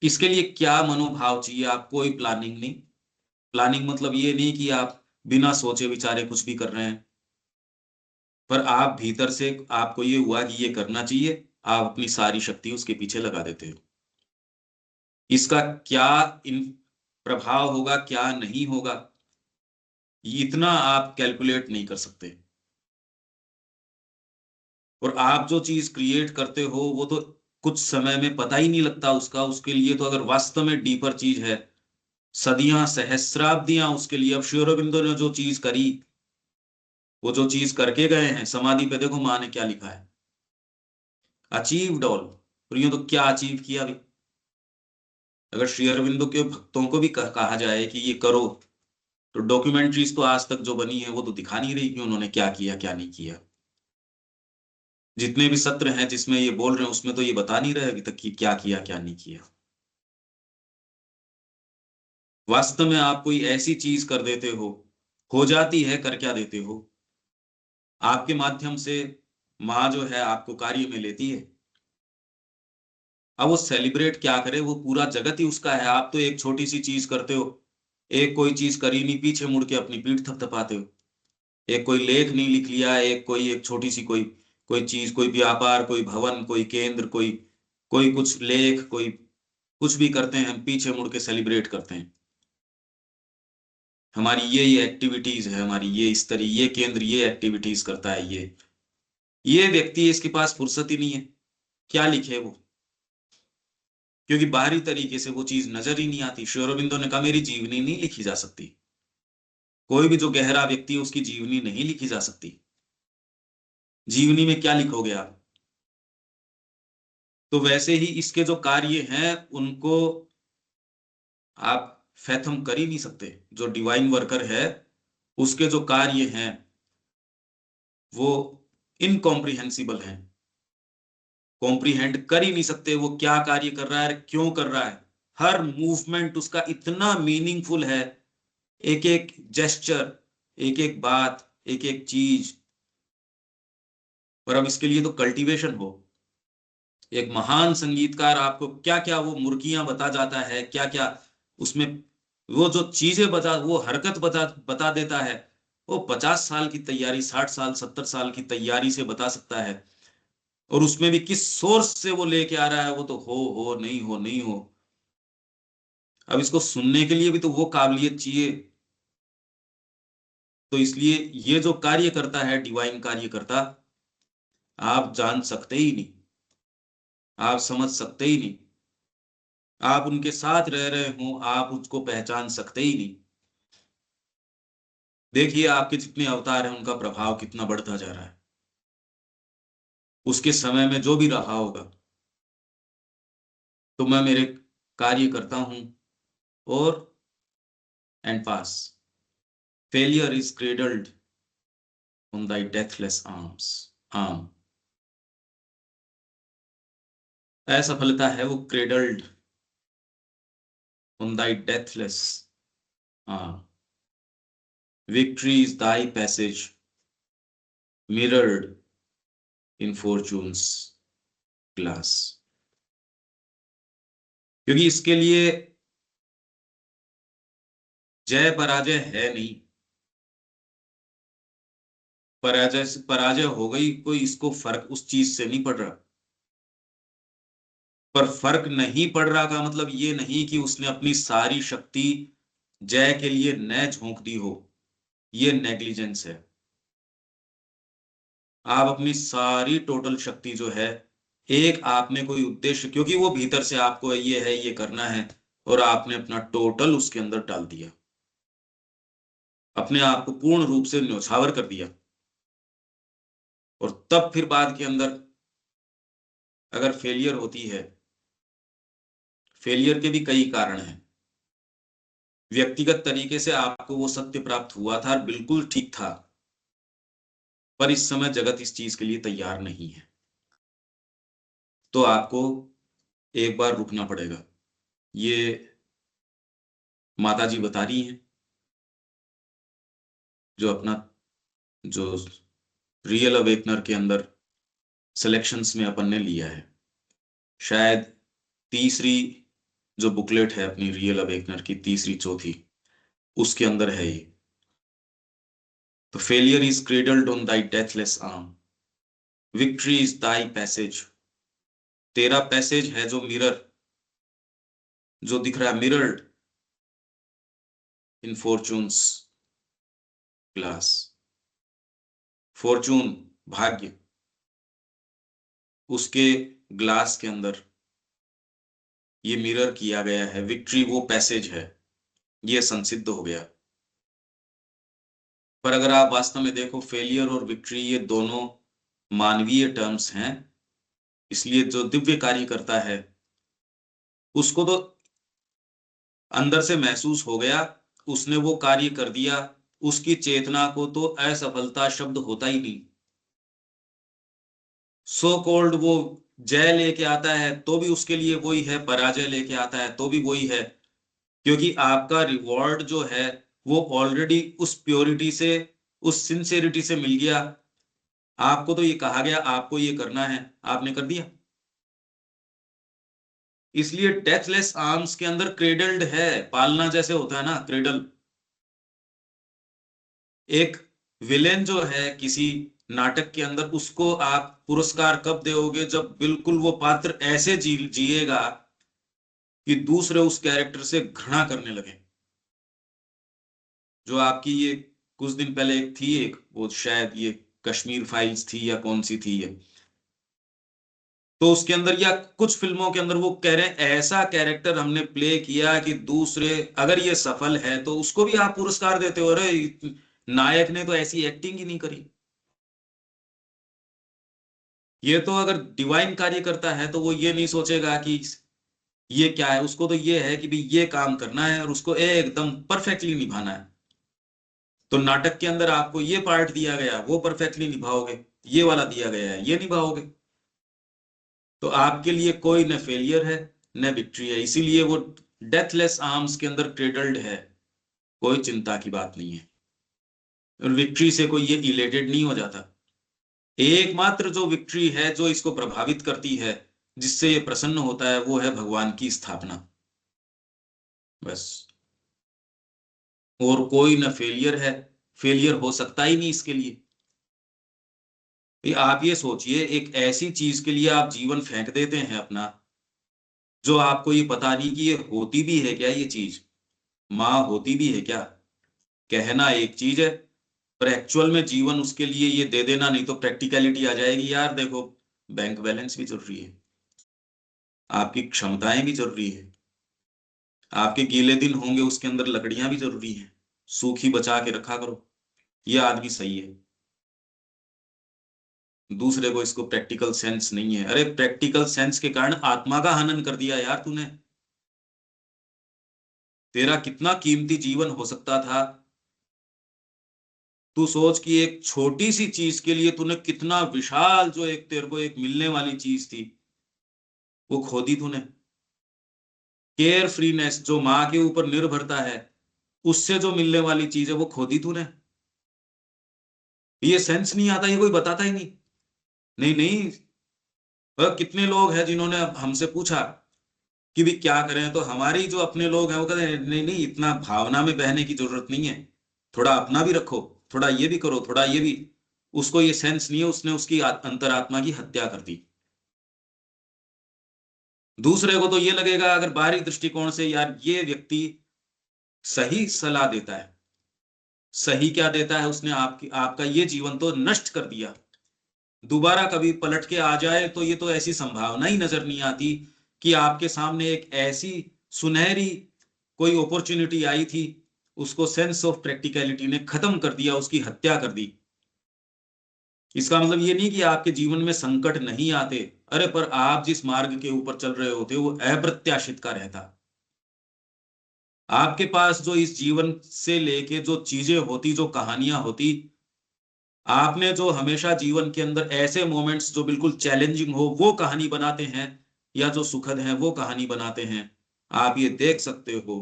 इसके लिए क्या मनोभाव चाहिए? आप कोई प्लानिंग नहीं। प्लानिंग मतलब ये नहीं कि आप बिना सोचे विचारे कुछ भी कर रहे हैं, पर आप भीतर से आपको ये हुआ कि ये करना चाहिए, आप अपनी सारी शक्ति उसके पीछे लगा देते हो। इसका क्या इन प्रभाव होगा, क्या नहीं होगा, इतना आप कैलकुलेट नहीं कर सकते। और आप जो चीज क्रिएट करते हो वो तो कुछ समय में पता ही नहीं लगता उसका। उसके लिए तो अगर वास्तव में डीपर चीज है, सदियां सहस्राब्दियां उसके लिए। अब श्री अरबिंदो ने जो चीज करी, वो जो चीज करके गए हैं, समाधि पे देखो माँ ने क्या लिखा है, अचीव्ड ऑल। और यूं तो क्या अचीव किया अभी। अगर श्री अरविंदो के भक्तों को भी कहा जाए कि ये करो, तो डॉक्यूमेंट्रीज तो आज तक जो बनी है वो तो दिखा नहीं रही कि उन्होंने क्या किया क्या नहीं किया। जितने भी सत्र हैं जिसमें ये बोल रहे हैं उसमें तो ये बता नहीं रहे अभी तक कि क्या किया क्या नहीं किया। वास्तव में आप कोई ऐसी चीज कर देते हो जाती है, कर क्या देते हो? आपके माध्यम से माँ जो है आपको कार्य में लेती है। अब वो सेलिब्रेट क्या करे, वो पूरा जगत ही उसका है, आप तो एक छोटी सी चीज करते हो। एक कोई चीज करी नहीं, पीछे मुड़ के अपनी पीठ थपथपाते हो। एक कोई लेख नहीं लिख लिया, एक कोई एक छोटी सी कोई कोई चीज, कोई व्यापार, कोई भवन, कोई केंद्र, कोई कोई कुछ लेख, कोई कुछ भी करते हैं, हम पीछे मुड़ के सेलिब्रेट करते हैं। हमारी ये एक्टिविटीज है, हमारी ये स्तरी, ये केंद्र ये एक्टिविटीज करता है, ये व्यक्ति, इसके पास फुर्सत ही नहीं है, क्या लिखे वो? क्योंकि बाहरी तरीके से वो चीज नजर ही नहीं आती। श्री अरबिंदो ने कहा मेरी जीवनी नहीं लिखी जा सकती, कोई भी जो गहरा व्यक्ति है उसकी जीवनी नहीं लिखी जा सकती। जीवनी में क्या लिखोगे आप? तो वैसे ही इसके जो कार्य हैं उनको आप फैथम कर ही नहीं सकते। जो डिवाइन वर्कर है उसके जो कार्य हैं वो इनकॉम्प्रिहेंसिबल हैं, कॉम्प्रिहेंड कर ही नहीं सकते वो क्या कार्य कर रहा है, क्यों कर रहा है। हर मूवमेंट उसका इतना मीनिंगफुल है, एक एक जेस्चर, एक एक बात, एक एक चीज। और अब इसके लिए तो कल्टीवेशन हो। एक महान संगीतकार आपको क्या क्या वो मुर्गियां बता जाता है, क्या क्या उसमें वो जो चीजें बता, वो हरकत बता बता देता है, वो 50 साल की तैयारी, 60 साल 70 साल की तैयारी से बता सकता है। और उसमें भी किस सोर्स से वो लेके आ रहा है, वो तो हो नहीं हो नहीं हो। अब इसको सुनने के लिए भी तो वो काबिलियत चाहिए। तो इसलिए ये जो कार्य करता है डिवाइन कार्य करता, आप जान सकते ही नहीं, आप समझ सकते ही नहीं। आप उनके साथ रह रहे हो, आप उसको पहचान सकते ही नहीं। देखिए आपके जितने अवतार हैं उनका प्रभाव कितना बढ़ता जा रहा है, उसके समय में जो भी रहा होगा। तो मैं मेरे कार्य करता हूं और and pass. Failure is cradled on Dai deathless arms arm. असफलता है वो cradled on Dai deathless arm. Victory is thy passage mirrored in fortunes glass. क्योंकि इसके लिए जय पराजय है नहीं। पराजय से पराजय हो गई, कोई इसको फर्क उस चीज से नहीं पड़ रहा। पर फर्क नहीं पड़ रहा का मतलब ये नहीं कि उसने अपनी सारी शक्ति जय के लिए न झोंक दी हो। ये नेग्लिजेंस है। आप अपनी सारी टोटल शक्ति जो है, एक आपने कोई उद्देश्य, क्योंकि वो भीतर से आपको ये है ये करना है, और आपने अपना टोटल उसके अंदर डाल दिया, अपने आप को पूर्ण रूप से न्यौछावर कर दिया। और तब फिर बाद के अंदर अगर फेलियर होती है, फेलियर के भी कई कारण हैं। व्यक्तिगत तरीके से आपको वो सत्य प्राप्त हुआ था, बिल्कुल ठीक था, पर इस समय जगत इस चीज के लिए तैयार नहीं है। तो आपको एक बार रुकना पड़ेगा। ये माता जी बता रही हैं, जो अपना जो रियल अवेकनर के अंदर सिलेक्शंस में अपन ने लिया है। शायद तीसरी जो बुकलेट है अपनी रियल अवेकनर की, तीसरी चौथी, उसके अंदर है ये। तो failure is cradled on Dai deathless arm, victory is thy passage. तेरा पैसेज है जो मिरर, जो दिख रहा है मिरर्ड इन फॉर्चून्स ग्लास। फॉर्चून भाग्य, उसके ग्लास के अंदर ये मिरर किया गया है। विक्ट्री वो पैसेज है, ये संसिद्ध हो गया। पर अगर आप वास्तव में देखो, फेलियर और विक्ट्री ये दोनों मानवीय टर्म्स हैं। इसलिए जो दिव्य कार्य करता है उसको तो अंदर से महसूस हो गया, उसने वो कार्य कर दिया, उसकी चेतना को तो असफलता शब्द होता ही नहीं। सो कॉल्ड वो जय लेके आता है तो भी उसके लिए वही है, पराजय लेके आता है तो भी वही है। क्योंकि आपका रिवॉर्ड जो है वो ऑलरेडी उस प्योरिटी से, उस सिंसेरिटी से मिल गया। आपको तो ये कहा गया आपको ये करना है, आपने कर दिया। इसलिए डेथलेस आर्म्स के अंदर क्रेडल्ड है, पालना जैसे होता है ना क्रेडल। एक विलेन जो है किसी नाटक के अंदर, उसको आप पुरस्कार कब दोगे, जब बिल्कुल वो पात्र ऐसे जिएगा कि दूसरे उस कैरेक्टर से घृणा करने लगे। जो आपकी ये कुछ दिन पहले एक थी, एक वो शायद ये कश्मीर फाइल्स थी या कौन सी थी ये, तो उसके अंदर या कुछ फिल्मों के अंदर वो कह रहे हैं ऐसा कैरेक्टर हमने प्ले किया कि दूसरे, अगर ये सफल है तो उसको भी आप पुरस्कार देते हो, अरे नायक ने तो ऐसी एक्टिंग ही नहीं करी। ये तो अगर डिवाइन कार्य करता है तो वो ये नहीं सोचेगा कि ये क्या है, उसको तो ये है कि भाई ये काम करना है और उसको एकदम परफेक्टली निभाना है। तो नाटक के अंदर आपको ये पार्ट दिया गया, वो परफेक्टली निभाओगे, ये वाला दिया गया है, ये निभाओगे, तो आपके लिए कोई न फेलियर है न विक्ट्री है। इसीलिए वो डेथलेस आर्म्स के अंदर क्रेडल्ड है, कोई चिंता की बात नहीं है। और विक्ट्री से कोई ये इलेटेड नहीं हो जाता। एकमात्र जो विक्ट्री है जो इसको प्रभावित करती है, जिससे ये प्रसन्न होता है, वो है भगवान की स्थापना, बस। और कोई न फेलियर है, फेलियर हो सकता ही नहीं इसके लिए। आप ये सोचिए, एक ऐसी चीज के लिए आप जीवन फेंक देते हैं अपना, जो आपको ये पता नहीं कि ये होती भी है क्या, ये चीज माँ होती भी है क्या। कहना एक चीज है, पर एक्चुअल में जीवन उसके लिए ये दे देना, नहीं तो प्रैक्टिकलिटी आ जाएगी, यार देखो बैंक बैलेंस भी जरूरी है, आपकी क्षमताएं भी जरूरी है, आपके गीले दिन होंगे उसके अंदर लकड़ियां भी जरूरी हैं, सूखी बचा के रखा करो। ये आदमी सही है, दूसरे को इसको प्रैक्टिकल सेंस नहीं है। अरे प्रैक्टिकल सेंस के कारण आत्मा का हनन कर दिया यार तूने। तेरा कितना कीमती जीवन हो सकता था। तू सोच कि एक छोटी सी चीज के लिए तूने कितना विशाल, जो एक तेरे को एक मिलने वाली चीज थी, वो खो दी तूने। केयर फ्रीनेस जो माँ के ऊपर निर्भरता है, उससे जो मिलने वाली चीज है वो खो दी तूने। ये सेंस नहीं आता, ये कोई बताता ही नहीं। नहीं नहीं, कितने लोग हैं जिन्होंने हमसे पूछा कि भी क्या करें, तो हमारी जो अपने लोग हैं वो कहते हैं नहीं नहीं, इतना भावना में बहने की जरूरत नहीं है, थोड़ा अपना भी रखो, थोड़ा ये भी करो, थोड़ा ये भी। उसको ये सेंस नहीं है, उसने उसकी अंतरात्मा की हत्या कर दी। दूसरे को तो ये लगेगा अगर बाहरी दृष्टिकोण से, यार ये व्यक्ति सही सलाह देता है। सही क्या देता है, उसने आपकी आपका ये जीवन तो नष्ट कर दिया, दोबारा कभी पलट के आ जाए तो ये तो ऐसी संभावना ही नजर नहीं आती कि आपके सामने एक ऐसी सुनहरी कोई अपॉर्चुनिटी आई थी, उसको सेंस ऑफ प्रैक्टिकलिटी ने खत्म कर दिया, उसकी हत्या कर दी। इसका मतलब ये नहीं कि आपके जीवन में संकट नहीं आते, अरे पर आप जिस मार्ग के ऊपर चल रहे होते वो अप्रत्याशित का रहता। आपके पास जो इस जीवन से लेके जो चीजें होती, जो कहानियां होती, आपने जो हमेशा जीवन के अंदर ऐसे मोमेंट्स जो बिल्कुल चैलेंजिंग हो वो कहानी बनाते हैं, या जो सुखद है वो कहानी बनाते हैं, आप ये देख सकते हो।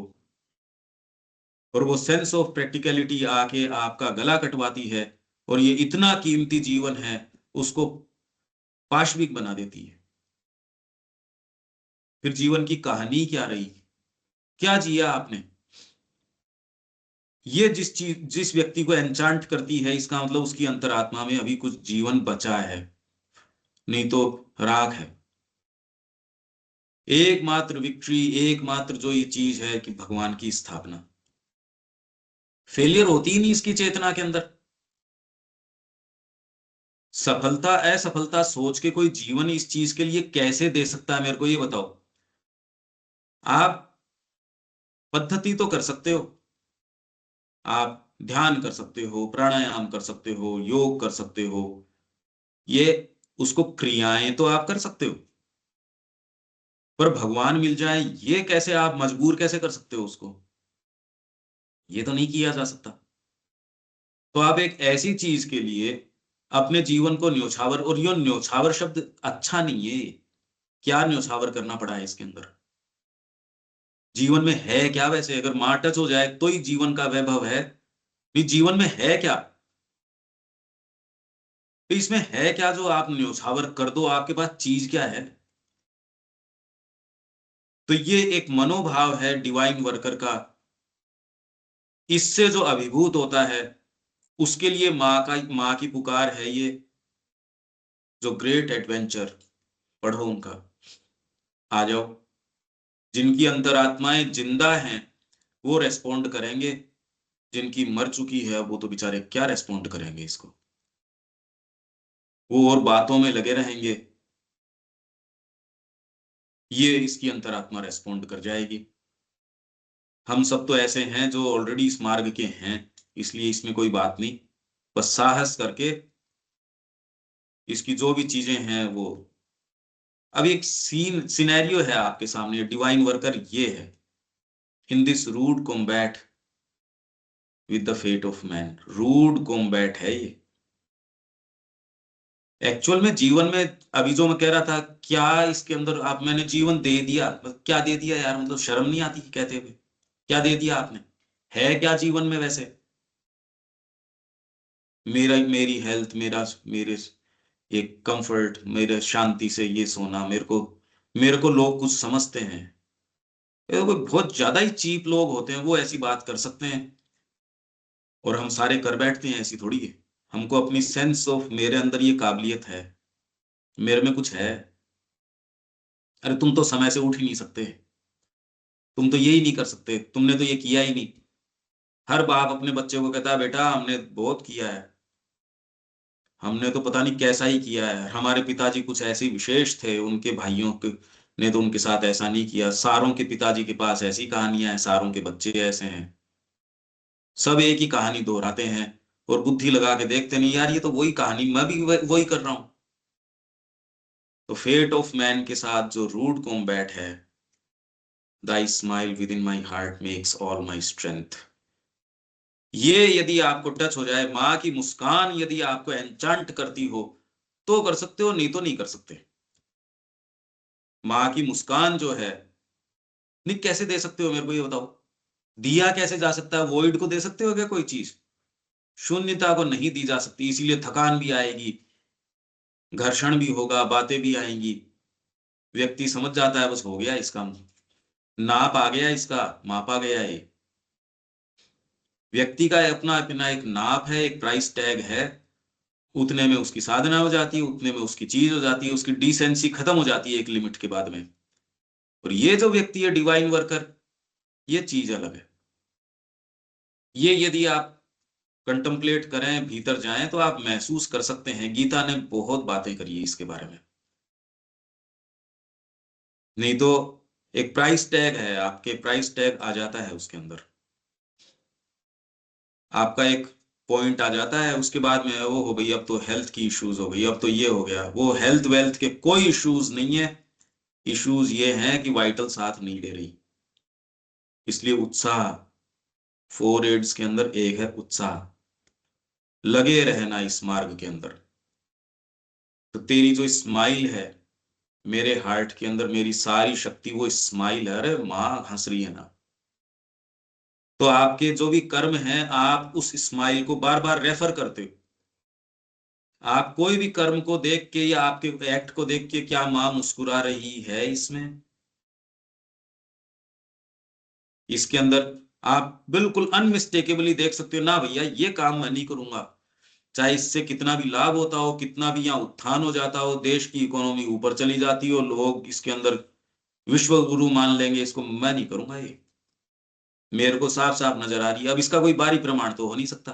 और वो सेंस ऑफ प्रैक्टिकलिटी आके आपका गला कटवाती है, और ये इतना कीमती जीवन है उसको पाशविक बना देती है। फिर जीवन की कहानी क्या रही, क्या जिया आपने। ये जिस चीज जिस व्यक्ति को एनचांट करती है, इसका मतलब उसकी अंतरात्मा में अभी कुछ जीवन बचा है, नहीं तो राख है। एकमात्र विक्ट्री, एकमात्र जो ये चीज है कि भगवान की स्थापना। फेलियर होती ही नहीं इसकी चेतना के अंदर। सफलता असफलता सोच के कोई जीवन इस चीज के लिए कैसे दे सकता है, मेरे को ये बताओ। आप पद्धति तो कर सकते हो, आप ध्यान कर सकते हो, प्राणायाम कर सकते हो, योग कर सकते हो, ये उसको क्रियाएं तो आप कर सकते हो, पर भगवान मिल जाए ये कैसे, आप मजबूर कैसे कर सकते हो उसको। ये तो नहीं किया जा सकता। तो आप एक ऐसी चीज के लिए अपने जीवन को न्योछावर, और यो न्योछावर शब्द अच्छा नहीं है। क्या न्योछावर करना पड़ा है इसके अंदर, जीवन में है क्या वैसे, अगर मां टच हो जाए तो ही जीवन का वैभव है। नहीं, जीवन में है क्या, तो इसमें है क्या जो आप न्योछावर कर दो, आपके पास चीज क्या है। तो ये एक मनोभाव है डिवाइन वर्कर का, इससे जो अभिभूत होता है उसके लिए माँ की पुकार है ये, जो ग्रेट एडवेंचर, पढ़ो उनका, आ जाओ। जिनकी अंतरात्माएं जिंदा हैं वो रेस्पोंड करेंगे, जिनकी मर चुकी है वो तो बेचारे क्या रेस्पोंड करेंगे इसको, वो और बातों में लगे रहेंगे। ये इसकी अंतरात्मा रेस्पॉन्ड कर जाएगी। हम सब तो ऐसे हैं जो ऑलरेडी इस मार्ग के हैं, इसलिए इसमें कोई बात नहीं। बस साहस करके इसकी जो भी चीजें हैं वो, अब एक सिनेरियो है आपके सामने, डिवाइन वर्कर ये है, in this rude combat with the fate of man. Rude combat है ये एक्चुअल में जीवन में। अभी जो मैं कह रहा था, क्या इसके अंदर आप, मैंने जीवन दे दिया, मतलब क्या दे दिया यार, मतलब शर्म नहीं आती कहते हुए, क्या दे दिया आपने? है क्या जीवन में वैसे? मेरी हेल्थ, मेरे एक कंफर्ट, मेरे शांति से ये सोना, मेरे को लोग कुछ समझते हैं। ये कोई बहुत ज्यादा ही चीप लोग होते हैं वो ऐसी बात कर सकते हैं, और हम सारे कर बैठते हैं, ऐसी थोड़ी है। हमको अपनी सेंस ऑफ, मेरे अंदर ये काबिलियत है, मेरे में कुछ है। अरे तुम तो समय से उठ ही नहीं सकते, तुम तो यही नहीं कर सकते, तुमने तो ये किया ही नहीं। हर बाप अपने बच्चे को कहता है बेटा हमने बहुत किया है, हमने तो पता नहीं कैसा ही किया है, हमारे पिताजी कुछ ऐसे विशेष थे, उनके भाइयों के ने तो उनके साथ ऐसा नहीं किया, सारों के पिताजी के पास ऐसी कहानियां हैं, सारों के बच्चे ऐसे हैं। सब एक ही कहानी दोहराते हैं, और बुद्धि लगा के देखते नहीं यार, ये तो वही कहानी, मैं भी वही कर रहा हूं। तो फेट ऑफ मैन के साथ जो रूड कॉम्बैट है, thy smile within my heart makes all my strength, ये यदि आपको टच हो जाए, माँ की मुस्कान यदि आपको एनचांट करती हो तो कर सकते हो, नहीं तो नहीं कर सकते। माँ की मुस्कान जो है, नहीं कैसे दे सकते हो मेरे को ये बताओ? दिया कैसे जा सकता है? वॉइड को दे सकते हो क्या कोई चीज? शून्यता को नहीं दी जा सकती, इसीलिए थकान भी आएगी, घर्षण भी होगा, बातें भी आएंगी। व्यक्ति समझ जाता है बस हो गया इसका, नाप आ गया इसका, मापा गया ये। व्यक्ति का अपना अपना एक नाप है, एक प्राइस टैग है, उतने में उसकी साधना हो जाती है, उतने में उसकी चीज हो जाती है, उसकी डिसेंसी खत्म हो जाती है एक लिमिट के बाद में। और ये जो व्यक्ति है डिवाइन वर्कर, ये चीज अलग है। ये यदि आप कंtemplate करें, भीतर जाएं, तो आप महसूस कर सकते हैं। गीता ने बहुत बातें करी है इसके बारे में। नहीं तो एक प्राइस टैग है, आपके प्राइस टैग आ जाता है उसके अंदर, आपका एक पॉइंट आ जाता है, उसके बाद में वो हो गई, अब तो हेल्थ की इश्यूज हो गई, अब तो ये हो गया वो, हेल्थ वेल्थ के कोई इश्यूज नहीं है। इश्यूज ये हैं कि वाइटल साथ नहीं दे रही। इसलिए उत्साह, फोर एड्स के अंदर एक है उत्साह, लगे रहना इस मार्ग के अंदर। तो तेरी जो स्माइल है मेरे हार्ट के अंदर, मेरी सारी शक्ति वो स्माइल है। अरे माँ हंस रही है ना, तो आपके जो भी कर्म हैं, आप उस स्माइल को बार बार रेफर करते हो। आप कोई भी कर्म को देख के या आपके एक्ट को देख के, क्या माँ मुस्कुरा रही है इसमें, इसके अंदर आप बिल्कुल अनमिस्टेकेबली देख सकते हो ना, भैया ये काम मैं नहीं करूंगा, चाहे इससे कितना भी लाभ होता हो, कितना भी यहाँ उत्थान हो जाता हो, देश की इकोनॉमी ऊपर चली जाती हो, लोग इसके अंदर विश्व गुरु मान लेंगे इसको, मैं नहीं करूंगा ये, मेरे को साफ साफ नजर आ रही है। अब इसका कोई बाहरी प्रमाण तो हो नहीं सकता।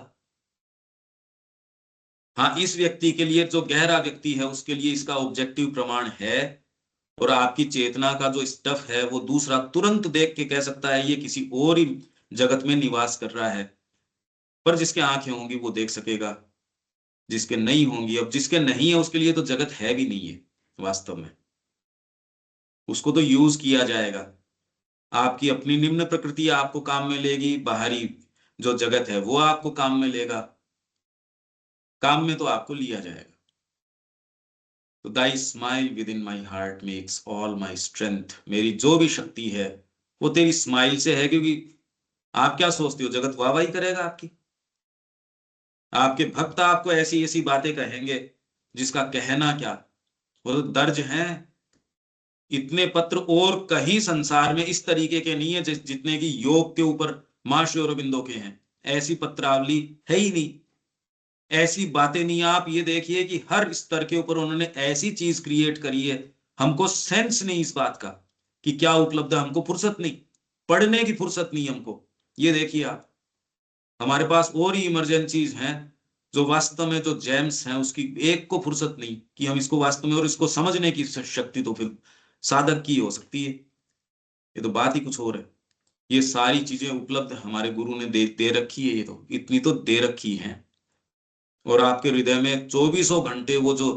हाँ, इस व्यक्ति के लिए, जो गहरा व्यक्ति है उसके लिए इसका ऑब्जेक्टिव प्रमाण है, और आपकी चेतना का जो स्टफ है वो दूसरा तुरंत देख के कह सकता है ये किसी और ही जगत में निवास कर रहा है। पर जिसके आंखें होंगी वो देख सकेगा, जिसके नहीं होंगी, अब जिसके नहीं है उसके लिए तो जगत है भी नहीं है वास्तव में, उसको तो यूज किया जाएगा। आपकी अपनी निम्न प्रकृति आपको काम में लेगी, बाहरी जो जगत है वो आपको काम में लेगा, काम में तो आपको लिया जाएगा। तो thy smile within my heart makes all my strength, मेरी जो भी शक्ति है वो तेरी स्माइल से है, क्योंकि आप क्या सोचते हो जगत वाहवाही करेगा आपकी? आपके भक्त आपको ऐसी ऐसी बातें कहेंगे जिसका कहना क्या, वो तो दर्ज हैं। इतने पत्र और कहीं संसार में इस तरीके के नहीं है जितने की योग के ऊपर मां श्री अरबिंदो के हैं। ऐसी पत्रावली है ही नहीं, ऐसी बातें नहीं। आप ये देखिए कि हर स्तर के ऊपर उन्होंने ऐसी चीज क्रिएट करी है, हमको सेंस नहीं इस बात का कि क्या उपलब्ध है, हमको फुर्सत नहीं, पढ़ने की फुर्सत नहीं हमको। ये देखिए आप, हमारे पास और ही इमरजेंसीज हैं, जो वास्तव में जो जेम्स हैं उसकी एक को फुर्सत नहीं कि हम इसको वास्तव में, और इसको समझने की शक्ति तो फिर साधक की हो सकती है। ये तो बात ही कुछ और है। ये सारी चीजें उपलब्ध हमारे गुरु ने दे रखी है, ये तो इतनी तो दे रखी है। और आपके हृदय में 24 घंटे वो जो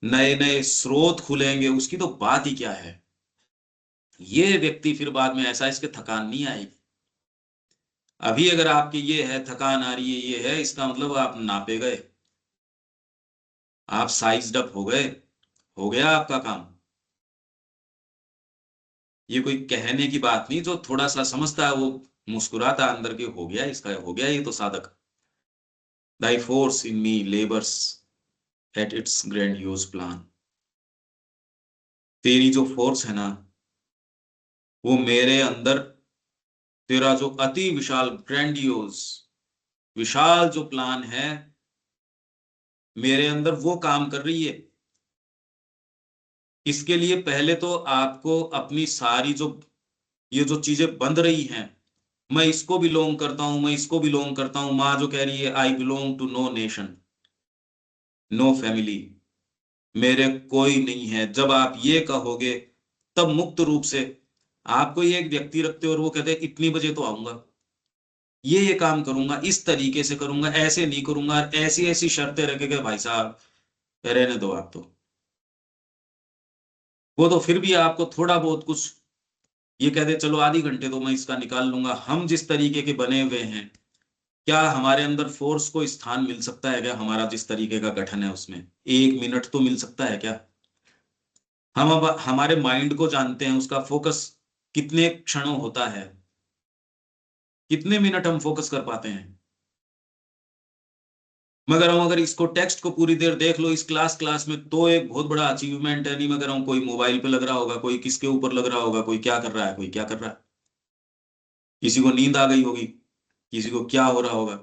नए नए स्रोत खुलेंगे, उसकी तो बात ही क्या है। ये व्यक्ति फिर बाद में ऐसा, इसके थकान नहीं आएगी। अभी अगर आपके ये है थकान आ रही है, ये है, इसका मतलब आप नापे गए, आप साइज्ड अप हो गए, हो गया आपका काम। ये कोई कहने की बात नहीं, जो थोड़ा सा समझता है वो मुस्कुराता अंदर के, हो गया इसका, हो गया ये तो साधक। दाई force in me labours at its grandiose plan. तेरी जो फोर्स है ना, वो मेरे अंदर, तेरा जो अति विशाल ग्रैंडियोज विशाल जो प्लान है मेरे अंदर, वो काम कर रही है। इसके लिए पहले तो आपको अपनी सारी जो ये जो चीजें बंध रही हैं, मैं इसको बिलोंग करता हूं, मैं इसको बिलोंग करता हूं, माँ जो कह रही है I belong to no nation, no family, मेरे कोई नहीं है, जब आप ये कहोगे तब मुक्त रूप से आपको ये एक व्यक्ति रखते हो और वो कहते हैं इतनी बजे तो आऊंगा, ये काम करूंगा, इस तरीके से करूंगा, ऐसे नहीं करूंगा, ऐसी ऐसी शर्तें रखेगा, भाई साहब रहने दो आप तो। वो तो फिर भी आपको थोड़ा बहुत कुछ ये कहते चलो आधी घंटे तो मैं इसका निकाल लूंगा। हम जिस तरीके के बने हुए हैं, क्या हमारे अंदर फोर्स को स्थान मिल सकता है क्या? हमारा जिस तरीके का गठन है उसमें 1 मिनट तो मिल सकता है क्या? हम अब हमारे माइंड को जानते हैं, उसका फोकस कितने क्षणों होता है, कितने मिनट हम फोकस कर पाते हैं। मगर हम अगर इसको टेक्स्ट को पूरी देर देख लो इस क्लास क्लास में, तो एक बहुत बड़ा अचीवमेंट है। नहीं मगर हम, कोई मोबाइल पे लग रहा होगा, कोई किसके ऊपर लग रहा होगा, कोई क्या कर रहा है, कोई क्या कर रहा है, किसी को नींद आ गई होगी, किसी को क्या हो रहा होगा,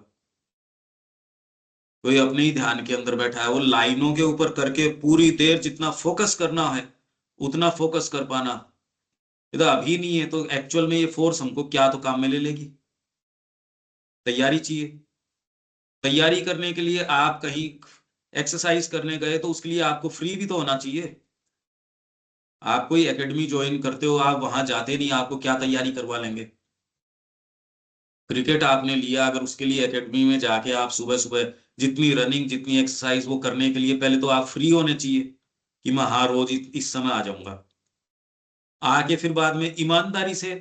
कोई अपने ही ध्यान के अंदर बैठा है। वो लाइनों के ऊपर करके पूरी देर जितना फोकस करना है उतना फोकस कर पाना, ये तो अभी नहीं है। तो एक्चुअल में ये फोर्स हमको क्या तो काम में ले लेगी। तैयारी चाहिए। तैयारी करने के लिए आप कहीं एक्सरसाइज करने गए तो उसके लिए आपको फ्री भी तो होना चाहिए। आप कोई एकेडमी ज्वाइन करते हो, आप वहां जाते नहीं, आपको क्या तैयारी करवा लेंगे। क्रिकेट आपने लिया, अगर उसके लिए एकेडमी में जाके आप सुबह सुबह जितनी रनिंग जितनी एक्सरसाइज वो करने के लिए पहले तो आप फ्री होने चाहिए कि मैं हाँ रोज इस समय आ जाऊंगा। आके फिर बाद में ईमानदारी से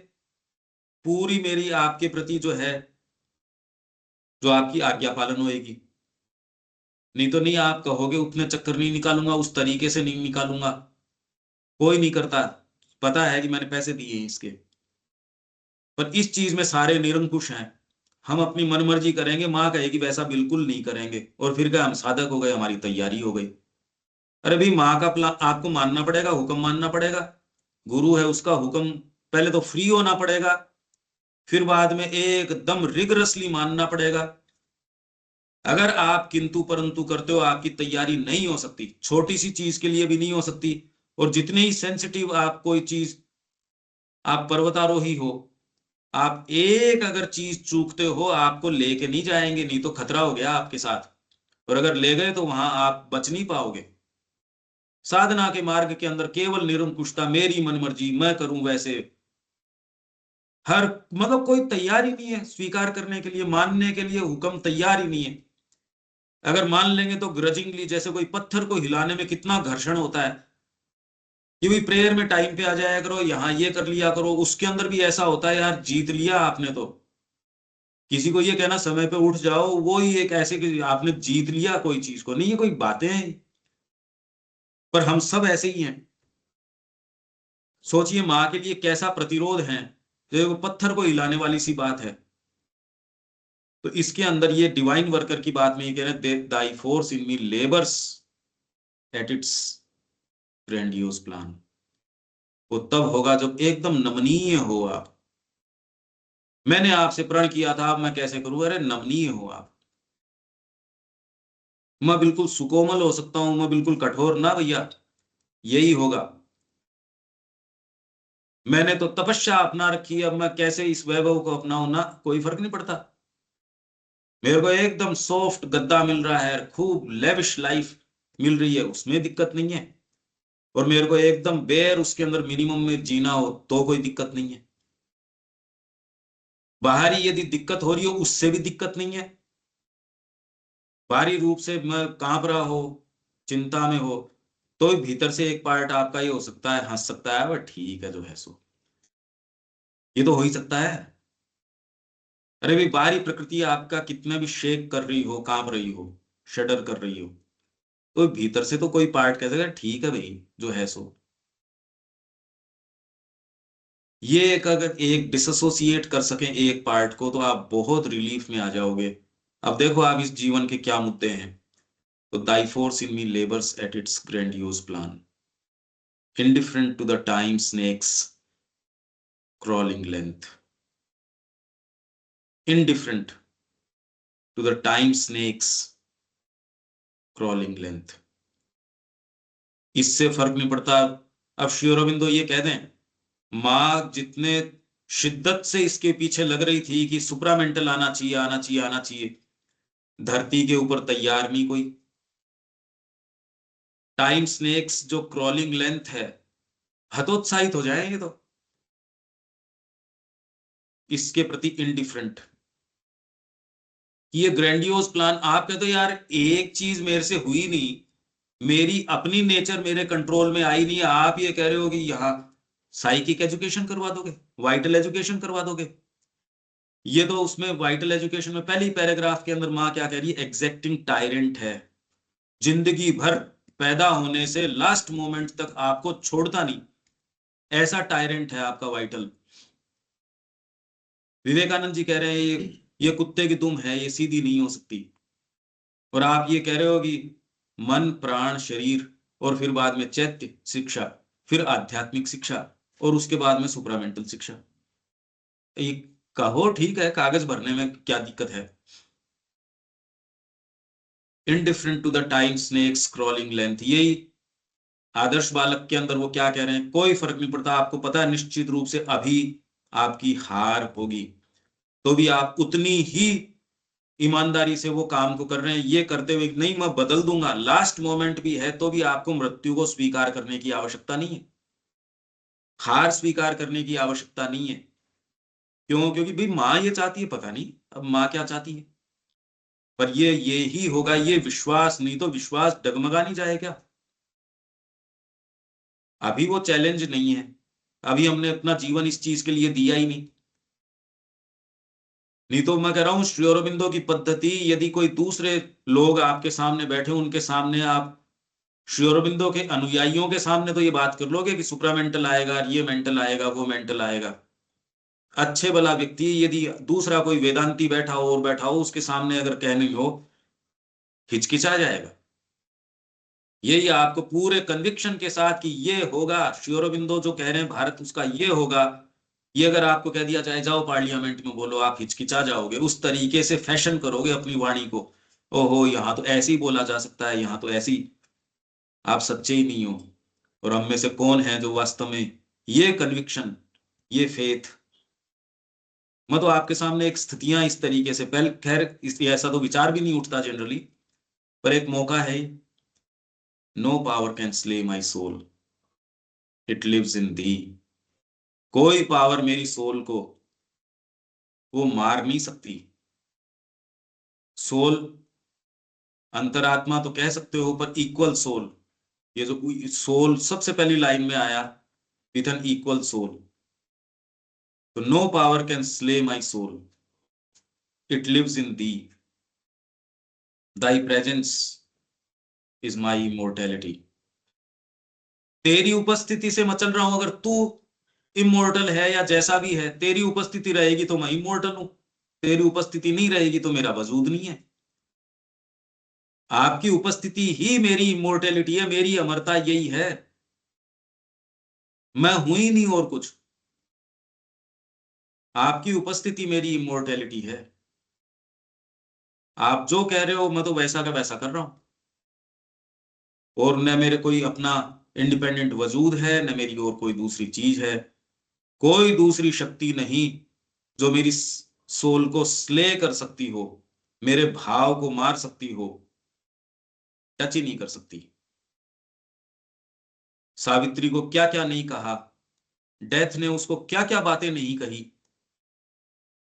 पूरी मेरी आपके प्रति जो है, जो आपकी आज्ञा पालन होएगी। नहीं तो नहीं, आप कहोगे उतने चक्कर नहीं निकालूंगा, उस तरीके से नहीं निकालूंगा, कोई नहीं करता, पता है कि मैंने पैसे दिए हैं इसके। पर इस चीज में सारे निरंकुश हैं। हम अपनी मनमर्जी करेंगे, माँ कहेगी वैसा बिल्कुल नहीं करेंगे, और फिर क्या हम साधक हो गए, हमारी तैयारी हो गई। अरे भाई माँ का प्लान आपको मानना पड़ेगा, हुक्म मानना पड़ेगा। गुरु है उसका हुक्म पहले तो फ्री होना पड़ेगा, फिर बाद में एकदम रिगरसली मानना पड़ेगा। अगर आप किंतु परंतु करते हो, आपकी तैयारी नहीं हो सकती, छोटी सी चीज के लिए भी नहीं हो सकती। और जितनी ही सेंसिटिव आप कोई चीज, आप पर्वतारोही हो, आप एक अगर चीज चूकते हो आपको लेके नहीं जाएंगे, नहीं तो खतरा हो गया आपके साथ। और अगर ले गए तो वहां आप बच नहीं पाओगे। साधना के मार्ग के अंदर केवल निरंकुशता, मेरी मनमर्जी, मैं करूं वैसे, हर मतलब कोई तैयारी नहीं है स्वीकार करने के लिए, मानने के लिए हुक्म तैयार ही नहीं है। अगर मान लेंगे तो ग्रजिंगली, जैसे कोई पत्थर को हिलाने में कितना घर्षण होता है कि भाई प्रेयर में टाइम पे आ जाया करो, यहाँ ये कर लिया करो, उसके अंदर भी ऐसा होता है यार, जीत लिया आपने तो। किसी को ये कहना समय पे उठ जाओ, वो ही एक ऐसे कि आपने जीत लिया कोई चीज को, नहीं है कोई बातें हैं। पर हम सब ऐसे ही हैं। सोचिए माँ के लिए कैसा प्रतिरोध है, तो पत्थर को हिलाने वाली सी बात है। तो इसके अंदर ये डिवाइन वर्कर की बात में ये कह रहे हैं, दाई force in me labours at its grandiose plan. वो तब होगा जब एकदम नमनीय हो आप। मैंने आपसे प्रण किया था, अब मैं कैसे करूं? अरे नमनीय हो आप। मैं बिल्कुल सुकोमल हो सकता हूं, मैं बिल्कुल कठोर ना भैया, यही होगा। मैंने तो तपस्या अपना रखी है, अब मैं कैसे इस वैभव को अपनाऊं ना, कोई फर्क नहीं पड़ता। मेरे को एकदम सॉफ्ट गद्दा मिल रहा है, खूब लेविश लाइफ मिल रही है, उसमें दिक्कत नहीं है। और मेरे को एकदम बेर उसके अंदर मिनिमम में जीना हो तो कोई दिक्कत नहीं है। बाहरी यदि दिक्कत हो रही हो उससे भी दिक्कत नहीं है। बाहरी रूप से मैं कांप रहा हो, चिंता में हो, तो भीतर से एक पार्ट आपका ये हो सकता है, हंस सकता है, वह ठीक है जो है सो। ये तो हो ही सकता है। अरे भाई, बाहरी प्रकृति आपका कितना भी शेक कर रही हो, कांप रही हो, शडर कर रही हो, तो भीतर से तो कोई पार्ट कह देगा ठीक है भाई जो है सो। ये एक, अगर एक डिसोसिएट कर सकें एक पार्ट को, तो आप बहुत रिलीफ में आ जाओगे। अब देखो आप इस जीवन के क्या मुद्दे हैं। तो दाई force in me labours at its grandiose plan, indifferent to the time snake's crawling length, indifferent to the time snake's crawling length। इससे फर्क नहीं पड़ता। अब श्री अरबिंदो ये कह दें, माँ जितने शिद्दत से इसके पीछे लग रही थी कि सुपरामेंटल आना चाहिए, आना चाहिए, आना चाहिए, धरती के ऊपर तैयार नहीं कोई। टाइम स्नेक्स जो क्रॉलिंग लेंथ है, हतोत्साहित हो जाएंगे तो इसके प्रति इनडिफरेंट। ये ग्रैंडियोस प्लान, आप कहते हो यार एक चीज मेरे से हुई नहीं, मेरी अपनी नेचर मेरे कंट्रोल में आई नहीं है, आप ये कह रहे हो कि यहाँ साइकिक एजुकेशन करवा दोगे, वाइटल एजुकेशन करवा दोगे। ये तो उसमें वाइटल एजुकेशन में पहली पैराग्राफ के अंदर माँ क्या कह रही है, एग्जैक्टिंग टायरेंट है, जिंदगी भर पैदा होने से लास्ट मोमेंट तक आपको छोड़ता नहीं, ऐसा टायरेंट है आपका वाइटल। विवेकानंद जी कह रहे हैं ये कुत्ते की दुम है, ये सीधी नहीं हो सकती। और आप ये कह रहे हो कि मन प्राण शरीर, और फिर बाद में चैत्य शिक्षा, फिर आध्यात्मिक शिक्षा, और उसके बाद में सुपरामेंटल शिक्षा। ये कहो ठीक है, कागज भरने में क्या दिक्कत है। Indifferent to the time snake scrolling length, यही आदर्श बालक के अंदर वो क्या कह रहे हैं, कोई फर्क नहीं पड़ता, आपको पता है निश्चित रूप से अभी आपकी हार होगी, तो भी आप उतनी ही ईमानदारी से वो काम को कर रहे हैं, ये करते हुए नहीं मैं बदल दूंगा, लास्ट मोमेंट भी है तो भी आपको मृत्यु को स्वीकार करने की आवश्यकता नहीं है, हार स्वीकार करने की आवश्यकता नहीं है। क्यों? क्योंकि भाई माँ ये चाहती है, पता नहीं अब माँ क्या चाहती है, पर ये ही होगा, ये विश्वास, नहीं तो विश्वास डगमगा नहीं जाए क्या। अभी वो चैलेंज नहीं है, अभी हमने अपना जीवन इस चीज के लिए दिया ही नहीं। नहीं तो मैं कह रहा हूं श्री अरबिंदो की पद्धति, यदि कोई दूसरे लोग आपके सामने बैठे, उनके सामने आप श्री अरबिंदो के अनुयायियों के सामने तो ये बात कर लोगे कि सुप्रामेंटल आएगा, ये मेंटल आएगा, वो मेंटल आएगा। अच्छे भला व्यक्ति यदि दूसरा कोई वेदांती बैठा हो और बैठा हो, उसके सामने अगर कहनी हो, हिचकिचा जाएगा। यही आपको पूरे कन्विक्शन के साथ कि ये होगा, श्री अरबिंदो जो कह रहे हैं भारत उसका ये होगा, ये अगर आपको कह दिया जाए जाओ पार्लियामेंट में बोलो, आप हिचकिचा जाओगे, उस तरीके से फैशन करोगे अपनी वाणी को। ओहो, यहाँ तो ऐसे ही बोला जा सकता है, यहाँ तो ऐसी, आप सच्चे ही नहीं हो। और हम में से कौन है जो वास्तव में ये कन्विक्शन, ये फेथ। मैं तो आपके सामने एक स्थितियां इस तरीके से, पहले खैर इस ऐसा तो विचार भी नहीं उठता जनरली, पर एक मौका है। No power can slay my soul, it lives in thee. कोई पावर मेरी सोल को वो मार नहीं सकती। सोल, अंतरात्मा तो कह सकते हो, पर इक्वल सोल, ये जो सोल सबसे पहली लाइन में आया, विथ एन इक्वल सोल। तो no power can slay my soul, it lives in thee, thy presence is my immortality. तेरी उपस्थिति से मैं चल रहा हूं, अगर तू इमोर्टल है या जैसा भी है, तेरी उपस्थिति रहेगी तो मैं इमोर्टल हूं, तेरी उपस्थिति नहीं रहेगी तो मेरा वजूद नहीं है। आपकी उपस्थिति ही मेरी इमोर्टेलिटी है, मेरी अमरता यही है, मैं हूं ही नहीं और कुछ। आपकी उपस्थिति मेरी इमोर्टेलिटी है। आप जो कह रहे हो मैं तो वैसा का वैसा कर रहा हूं, और न मेरे कोई अपना इंडिपेंडेंट वजूद है, न मेरी और कोई दूसरी चीज है, कोई दूसरी शक्ति नहीं जो मेरी सोल को स्ले कर सकती हो, मेरे भाव को मार सकती हो, टच ही नहीं कर सकती। सावित्री को क्या क्या नहीं कहा, डेथ ने उसको क्या क्या बातें नहीं कही।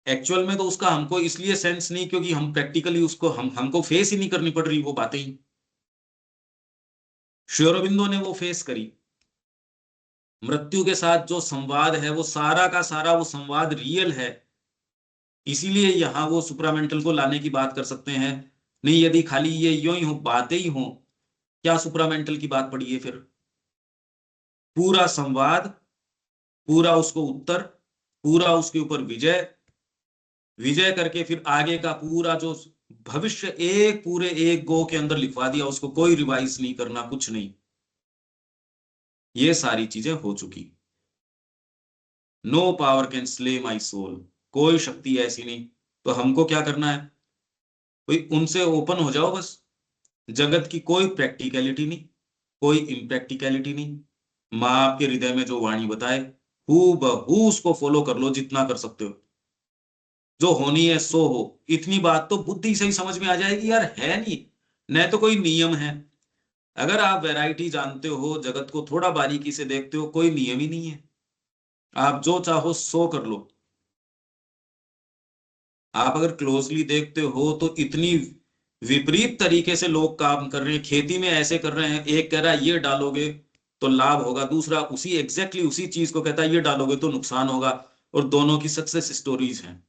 एक्चुअल में तो उसका हमको इसलिए सेंस नहीं क्योंकि हम प्रैक्टिकली उसको हमको फेस ही नहीं करनी पड़ रही वो बातें ही। श्री अरबिंदो ने वो फेस करी। मृत्यु के साथ जो संवाद है वो सारा का सारा वो संवाद रियल है, इसीलिए यहां वो सुप्रामेंटल को लाने की बात कर सकते हैं। नहीं यदि खाली ये यूं ही हो, बातें ही हो, क्या सुप्रामेंटल की बात पड़ी है फिर? पूरा संवाद, पूरा उसको उत्तर, पूरा उसके ऊपर विजय, विजय करके फिर आगे का पूरा जो भविष्य एक पूरे एक गो के अंदर लिखवा दिया, उसको कोई रिवाइज नहीं करना, कुछ नहीं। ये सारी चीजें हो चुकी। No power can slay my soul, कोई शक्ति ऐसी नहीं। तो हमको क्या करना है? कोई उनसे ओपन हो जाओ बस। जगत की कोई प्रैक्टिकलिटी नहीं, कोई इम्प्रैक्टिकलिटी नहीं। माँ आपके हृदय में जो वाणी बताए हू बहू उसको फॉलो कर लो जितना कर सकते हो। जो होनी है सो हो, इतनी बात तो बुद्धि से ही समझ में आ जाएगी यार, है नहीं न तो कोई नियम है। अगर आप वैरायटी जानते हो, जगत को थोड़ा बारीकी से देखते हो, कोई नियम ही नहीं है। आप जो चाहो सो कर लो। आप अगर क्लोजली देखते हो तो इतनी विपरीत तरीके से लोग काम कर रहे हैं। खेती में ऐसे कर रहे हैं, एक कह रहा है ये डालोगे तो लाभ होगा, दूसरा उसी एग्जैक्टली उसी चीज को कहता है ये डालोगे तो नुकसान होगा, और दोनों की सक्सेस स्टोरीज हैं।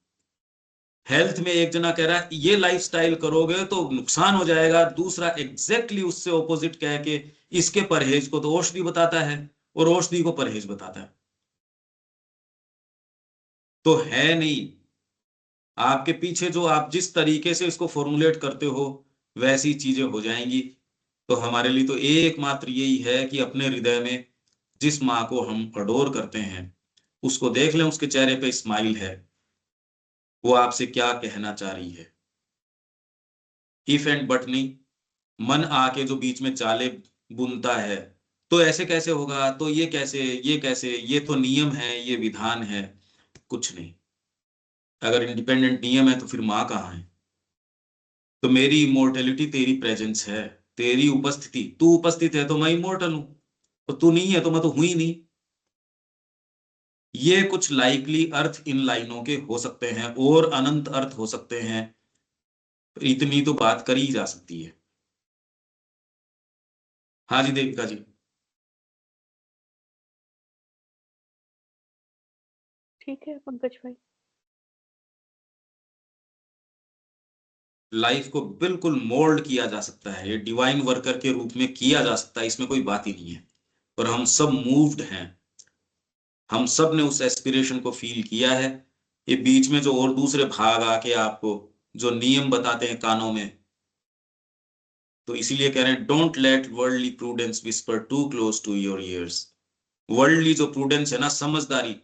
हेल्थ में एक जना कह रहा है ये लाइफस्टाइल करोगे तो नुकसान हो जाएगा, दूसरा एग्जैक्टली उससे ऑपोजिट कह के इसके परहेज को तो औषधि बताता है और औषधि को परहेज बताता है। तो है नहीं, आपके पीछे जो आप जिस तरीके से इसको फॉर्मुलेट करते हो वैसी चीजें हो जाएंगी। तो हमारे लिए तो एकमात्र यही है कि अपने हृदय में जिस माँ को हम अडोर करते हैं उसको देख लें, उसके चेहरे पे स्माइल है, वो आपसे क्या कहना चाह रही है। इफ एंड बट नहीं, मन आके जो बीच में चाले बुनता है, तो ऐसे कैसे होगा, तो ये कैसे, ये कैसे, ये तो नियम है, ये विधान है, कुछ नहीं। अगर इंडिपेंडेंट नियम है तो फिर माँ कहाँ है? तो मेरी इमोर्टेलिटी तेरी प्रेजेंस है, तेरी उपस्थिति। तू उपस्थित है तो मैं इमोर्टल हूं, और तू नहीं है तो मैं तो हुई नहीं। ये कुछ लाइकली अर्थ इन लाइनों के हो सकते हैं और अनंत अर्थ हो सकते हैं, तो इतनी तो बात करी जा सकती है। हाँ जी देविका जी। ठीक है पंकज भाई। लाइफ को बिल्कुल मोल्ड किया जा सकता है, ये डिवाइन वर्कर के रूप में किया जा सकता है, इसमें कोई बात ही नहीं है। और हम सब मूव्ड हैं, हम सब ने उस एस्पिरेशन को फील किया है। ये बीच में जो और दूसरे भाग आके आपको जो नियम बताते हैं कानों में, तो इसीलिए कह रहे हैं don't let worldly prudence whisper too close to your ears. Worldly जो प्रूडेंस है ना, समझदारी,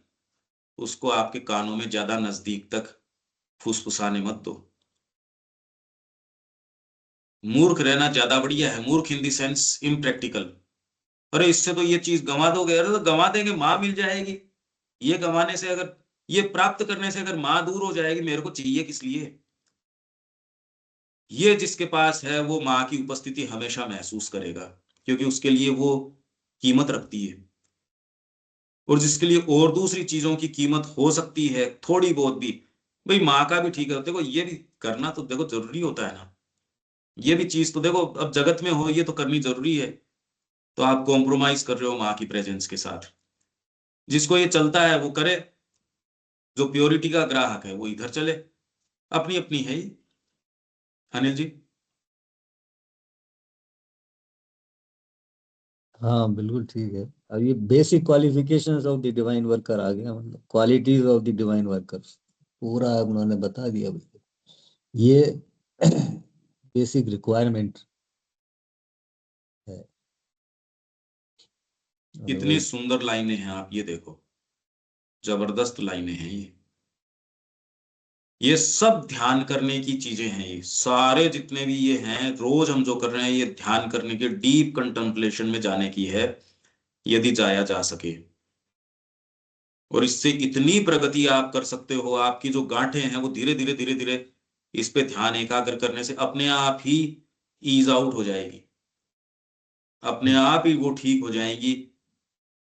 उसको आपके कानों में ज्यादा नजदीक तक फुसफुसाने मत दो। मूर्ख रहना ज्यादा बढ़िया है, मूर्ख इन द सेंस इम्प्रैक्टिकल। अरे इससे तो ये चीज गंवा दोगे, अरे तो गंवा देंगे, माँ मिल जाएगी। ये गंवाने से अगर, ये प्राप्त करने से अगर माँ दूर हो जाएगी, मेरे को चाहिए किस लिए? ये जिसके पास है वो माँ की उपस्थिति हमेशा महसूस करेगा, क्योंकि उसके लिए वो कीमत रखती है। और जिसके लिए और दूसरी चीजों की कीमत हो सकती है थोड़ी बहुत भी, भाई माँ का भी ठीक है, देखो ये भी करना तो देखो जरूरी होता है ना। ये भी चीज तो देखो अब जगत में हो, ये तो करनी जरूरी है। तो आप कॉम्प्रोमाइज कर रहे हो माँ की प्रेजेंस के साथ। जिसको ये चलता है वो करे, जो प्योरिटी का ग्राहक है वो इधर चले, अपनी अपनी है ये। अनिल जी। हाँ बिल्कुल ठीक है। अब ये basic qualifications of the divine worker आ गया, मतलब qualities of the divine workers पूरा उन्होंने बता दिया बिल्कुल। ये बेसिक रिक्वायरमेंट है। कितनी अदरवाइज सुंदर लाइनें हैं, आप ये देखो, जबरदस्त लाइनें हैं ये सब ध्यान करने की चीजें हैं। ये सारे जितने भी ये हैं रोज हम जो कर रहे हैं, ये ध्यान करने के डीप कंटेम्पलेशन में जाने की है, यदि जाया जा सके। और इससे इतनी प्रगति आप कर सकते हो, आपकी जो गांठें हैं वो धीरे धीरे धीरे धीरे इस पे ध्यान एकाग्र करने से अपने आप ही ईज आउट हो जाएगी, अपने आप ही वो ठीक हो जाएंगी।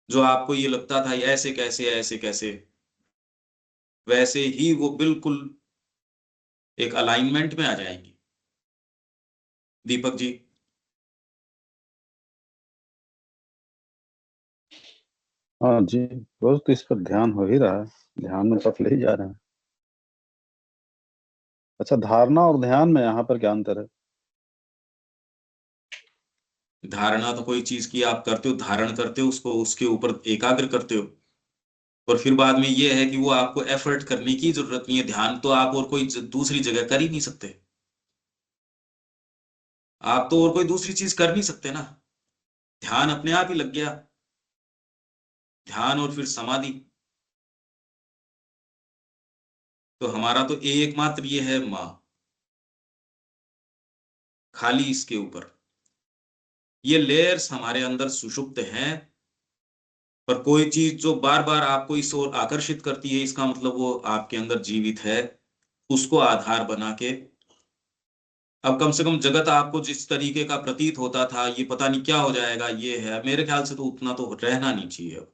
जो आपको ये लगता था ऐसे कैसे, वैसे ही वो बिल्कुल एक अलाइनमेंट में आ जाएंगी। दीपक जी। हाँ जी, रोज तो इस पर ध्यान हो ही रहा है, ध्यान में पथ ले ही जा रहे हैं। अच्छा, धारणा और ध्यान में यहाँ पर क्या अंतर है? धारणा तो कोई चीज की आप करते हो, धारण करते हो उसको, उसके ऊपर एकाग्र करते हो, और फिर बाद में ये है कि वो आपको एफर्ट करने की जरूरत नहीं है। ध्यान तो आप और कोई दूसरी जगह कर ही नहीं सकते, आप तो और कोई दूसरी चीज कर नहीं सकते ना। ध्यान अपने आप ही लग गया, ध्यान और फिर समाधि। तो हमारा तो एकमात्र ये है मां, खाली इसके ऊपर ये लेयर्स हमारे अंदर सुषुप्त हैं। पर कोई चीज जो बार बार आपको इस ओर आकर्षित करती है, इसका मतलब वो आपके अंदर जीवित है, उसको आधार बना के। अब कम से कम जगत आपको जिस तरीके का प्रतीत होता था, ये पता नहीं क्या हो जाएगा, ये है, मेरे ख्याल से तो उतना तो रहना नहीं चाहिए।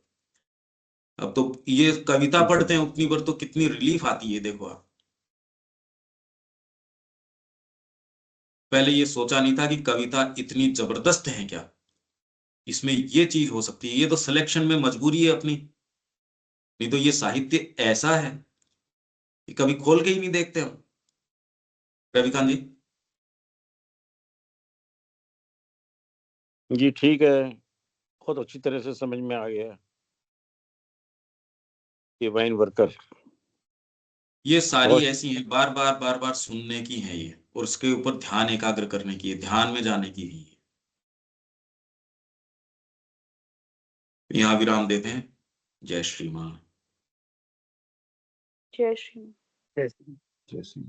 अब तो ये कविता बिल्कुल। पढ़ते हैं उतनी बार तो कितनी रिलीफ आती है, देखो आप। पहले ये सोचा नहीं था कि कविता इतनी जबरदस्त है क्या, इसमें ये चीज हो सकती है। ये तो सिलेक्शन में मजबूरी है अपनी, नहीं तो ये साहित्य ऐसा है कि कभी खोल के ही नहीं देखते हम। रविकांत जी। जी ठीक है, बहुत अच्छी तरह से समझ में आ गया। डिवाइन वर्कर ये सारी बहुत ऐसी हैं, बार बार सुनने की है ये, और उसके ऊपर ध्यान एकाग्र करने की है, ध्यान में जाने की है। यहाँ विराम देते हैं। जय श्री मान। जय श्री। जैसे